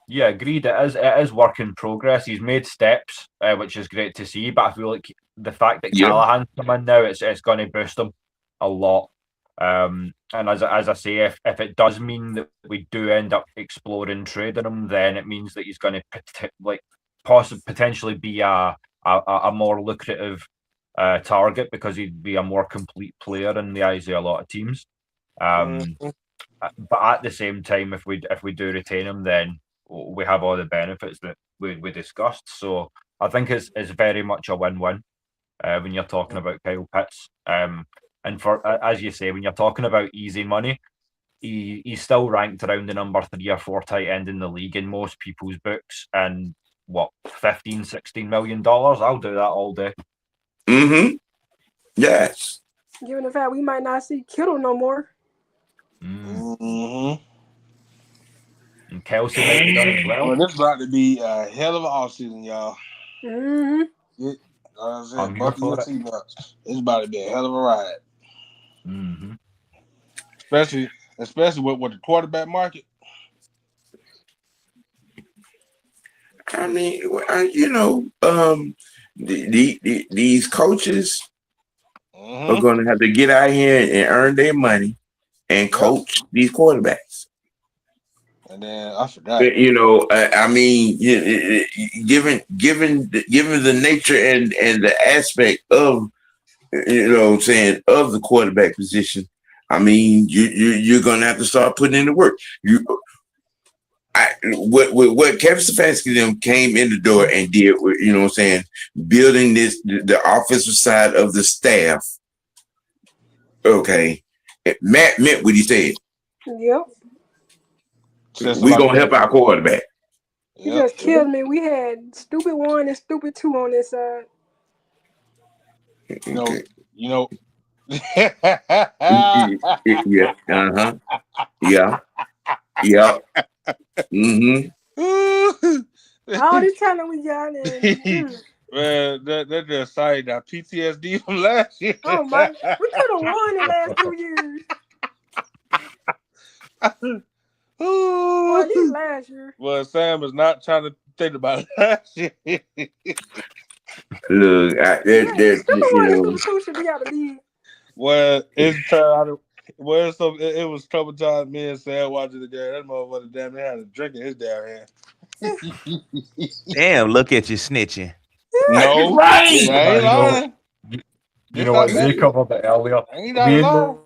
Yeah, agreed. It is work in progress. He's made steps, which is great to see. But I feel like the fact that Callahan's come in now, it's going to boost him a lot. And as I say, if it does mean that we do end up exploring trading him, then it means that he's going to potentially be a more lucrative target because he'd be a more complete player in the eyes of a lot of teams. But at the same time, if we do retain him, then we have all the benefits that we discussed. So I think it's very much a win-win when you're talking about Kyle Pitts. And for as you say, when you're talking about easy money, he's still ranked around the number 3 or 4 tight end in the league in most people's books. And what, $15-16 million? I'll do that all day. Mm-hmm. Yes. Given the fact we might not see Kittle no more. Mm-hmm. And Kelsey might be done as well. Well, this about to be a hell of an offseason, y'all. Mm-hmm. It's about to be a hell of a ride. Mm-hmm. Especially with the quarterback market. I mean, these coaches are going to have to get out here and earn their money and coach these quarterbacks. And then I forgot. I mean, given the nature and the aspect of, of the quarterback position, I mean, you're going to have to start putting in the work. What Kevin Stefanski them came in the door and did, building the offensive side of the staff. Okay, Matt meant what he said. Yep. We're gonna help our quarterback. He just killed me. We had stupid 1 and stupid 2 on this side. Yeah. Yeah. Yeah. Mm-hmm. All this talent we got in. Man, that just cited that PTSD from last year. Oh my! We could have won the last 2 years. Well, at least last year. Well, Sam is not trying to think about it last year. Look, Stupid 1 and stupid 2 should be out of the league. Well, it was trouble time. Me and Sam watching the game. That motherfucker damn near had a drink in his damn hand. Damn, look at you snitching. No, right. I ain't lying. You know what? They covered it earlier. Ain't that lying?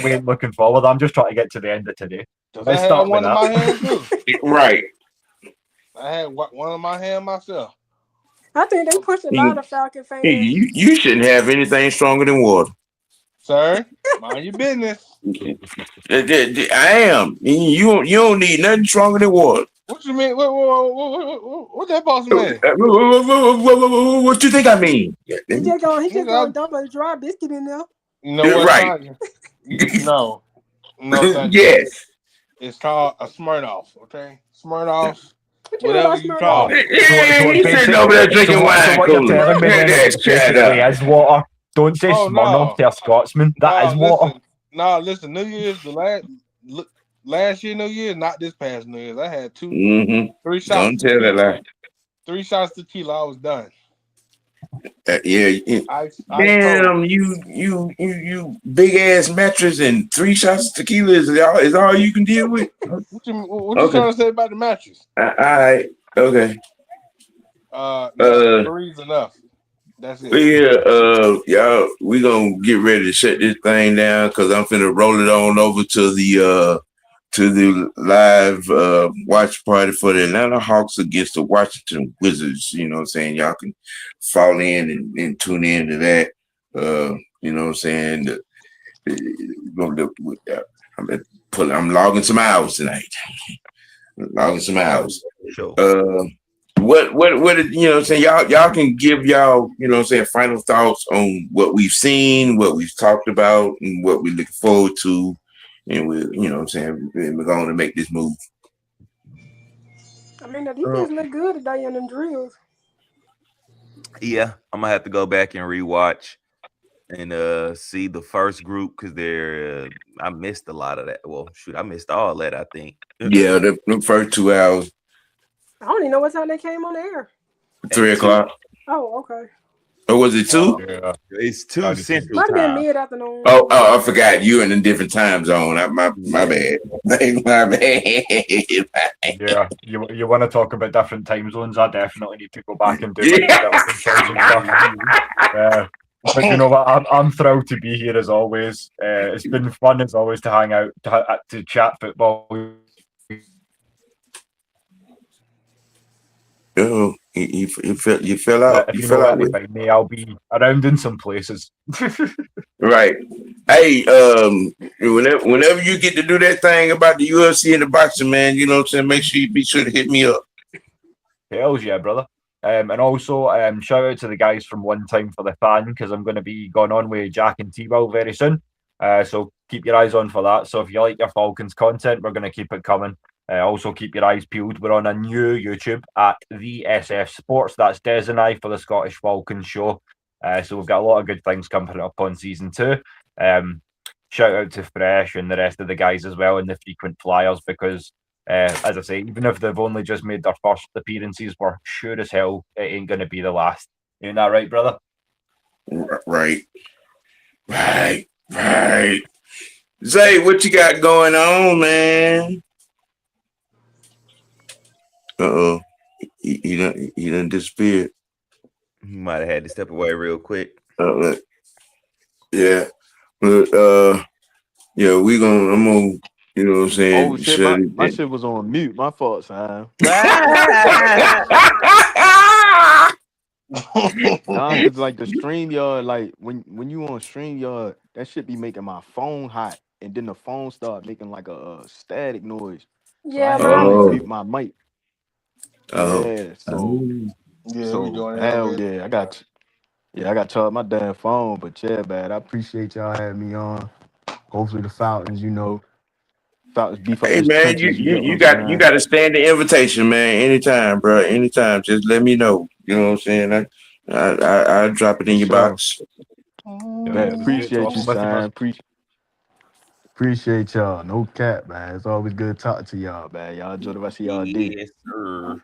We ain't looking forward. I'm just trying to get to the end of today. Let's start with that. My hand too. Right. I had one in my hand myself. I think they pushed a lot of Falcon fans. Hey, you shouldn't have anything stronger than water. Sir, mind your business. I am. You don't need nothing stronger than water. What you mean? What that boss mean? What you think I mean? He just gonna dump a dry biscuit in there. No, right. No. Yes. It's called a Smirnoff, okay? Smirnoff. Whatever you call it. He's sitting over there drinking wine. As water. Don't say Smirnoff to a Scotsman. That is water. Listen, New Year's, last year New Year's, not this past New Year's. I had 3 shots. Don't tell that lie. 3 shots of tequila, I was done. Damn, you big ass mattress and 3 shots of tequila is all you can deal with. What you trying to say about the mattress? All right, okay. 3's enough. That's it. Well, yeah, y'all, we gonna get ready to shut this thing down because I'm finna roll it on over to the live watch party for the Atlanta Hawks against the Washington Wizards. You know what I'm saying? Y'all can fall in and tune in to that. You know what I'm saying? I'm logging some hours tonight. Logging some hours. Sure. What you know what I'm saying? Y'all can give y'all, you know what I'm saying, final thoughts on what we've seen, what we've talked about, and what we look forward to. And we, you know what I'm saying, we're going to make this move. I mean, the defense look good today in them drills. Yeah, I'm gonna have to go back and rewatch and see the first group because I missed a lot of that. Well, shoot, I missed all that, I think. Yeah, the first 2 hours. I don't even know what time they came on the air. 3 o'clock. Oh, okay. Or was it 2? Yeah. It's 2 Central Might have been time. mid-afternoon. Oh, I forgot. You in a different time zone. My bad. My bad. Yeah, you want to talk about different time zones? I definitely need to go back and do Yeah. But you know what? I'm thrilled to be here as always. It's been fun as always to hang out to chat football. Oh, you fell out. If You you fell know out with anything, me, I'll be around in some places. right. Hey, whenever you get to do that thing about the UFC and the boxing, man, you know what I'm saying. Make sure you be sure to hit me up. Hells yeah, brother. And also, shout out to the guys from One Time for the Fan because I'm going to be going on with Jack and T-Will very soon. So keep your eyes on for that. So if you like your Falcons content, we're going to keep it coming. Also keep your eyes peeled. We're on a new YouTube at the SF Sports. That's Des and I for the Scottish Falcons show. So we've got a lot of good things coming up on season 2. Shout out to Fresh and the rest of the guys as well and the frequent flyers because as I say, even if they've only just made their first appearances, we're sure as hell it ain't going to be the last. Ain't that right, brother? Right. Zay, what you got going on, man? Uh-oh. He done disappeared. He might have had to step away real quick. Yeah. But yeah, I'm gonna, you know what I'm saying? Oh shit, my shit was on mute. My fault, son. Nah, cause like the StreamYard, like when you on StreamYard, that shit be making my phone hot, and then the phone start making like a static noise. Yeah, so I had to Oh. mute my mic. Oh. Yeah, so Yeah, we doing it hell already. yeah, I got to charge my damn phone, but yeah, man, I appreciate y'all having me on. Hopefully the Falcons, Falcons beef up Hey this man, trenches. you got to stand the invitation, man. Anytime, bro. Anytime. Just let me know. You know what I'm saying? I drop it in your box. Man, appreciate you, son. Appreciate y'all. No cap, man. It's always good talking to y'all, man. Y'all enjoy the rest of y'all day. Yes, sir.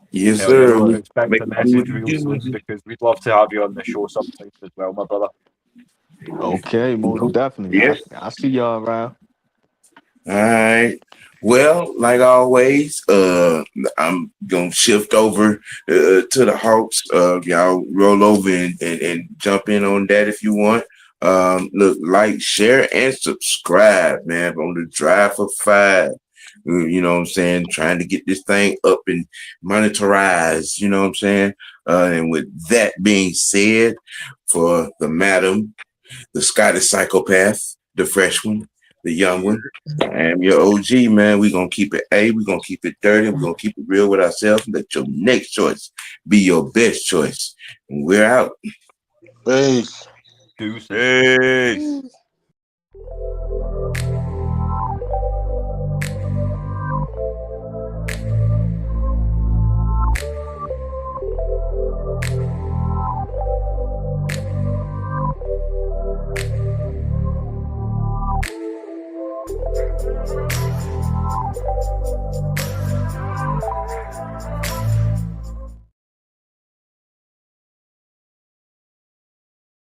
Yes, Hell sir. yeah, we'll expect a message real soon because we'd love to have you on the show sometime as well, my brother. Okay, most definitely. Yeah. I see y'all around. All right. Well, like always, I'm gonna shift over to the Hawks. Y'all roll over and jump in on that if you want. Look, like, share, and subscribe, man. On the Drive for 5. You know what I'm saying? Trying to get this thing up and monetized. You know what I'm saying? And with that being said, for the madam, the Scottish psychopath, the fresh one, the young one, I am your OG, man. We're going to keep it we're going to keep it dirty. We're going to keep it real with ourselves. Let your next choice be your best choice. And we're out. Peace. Deuces.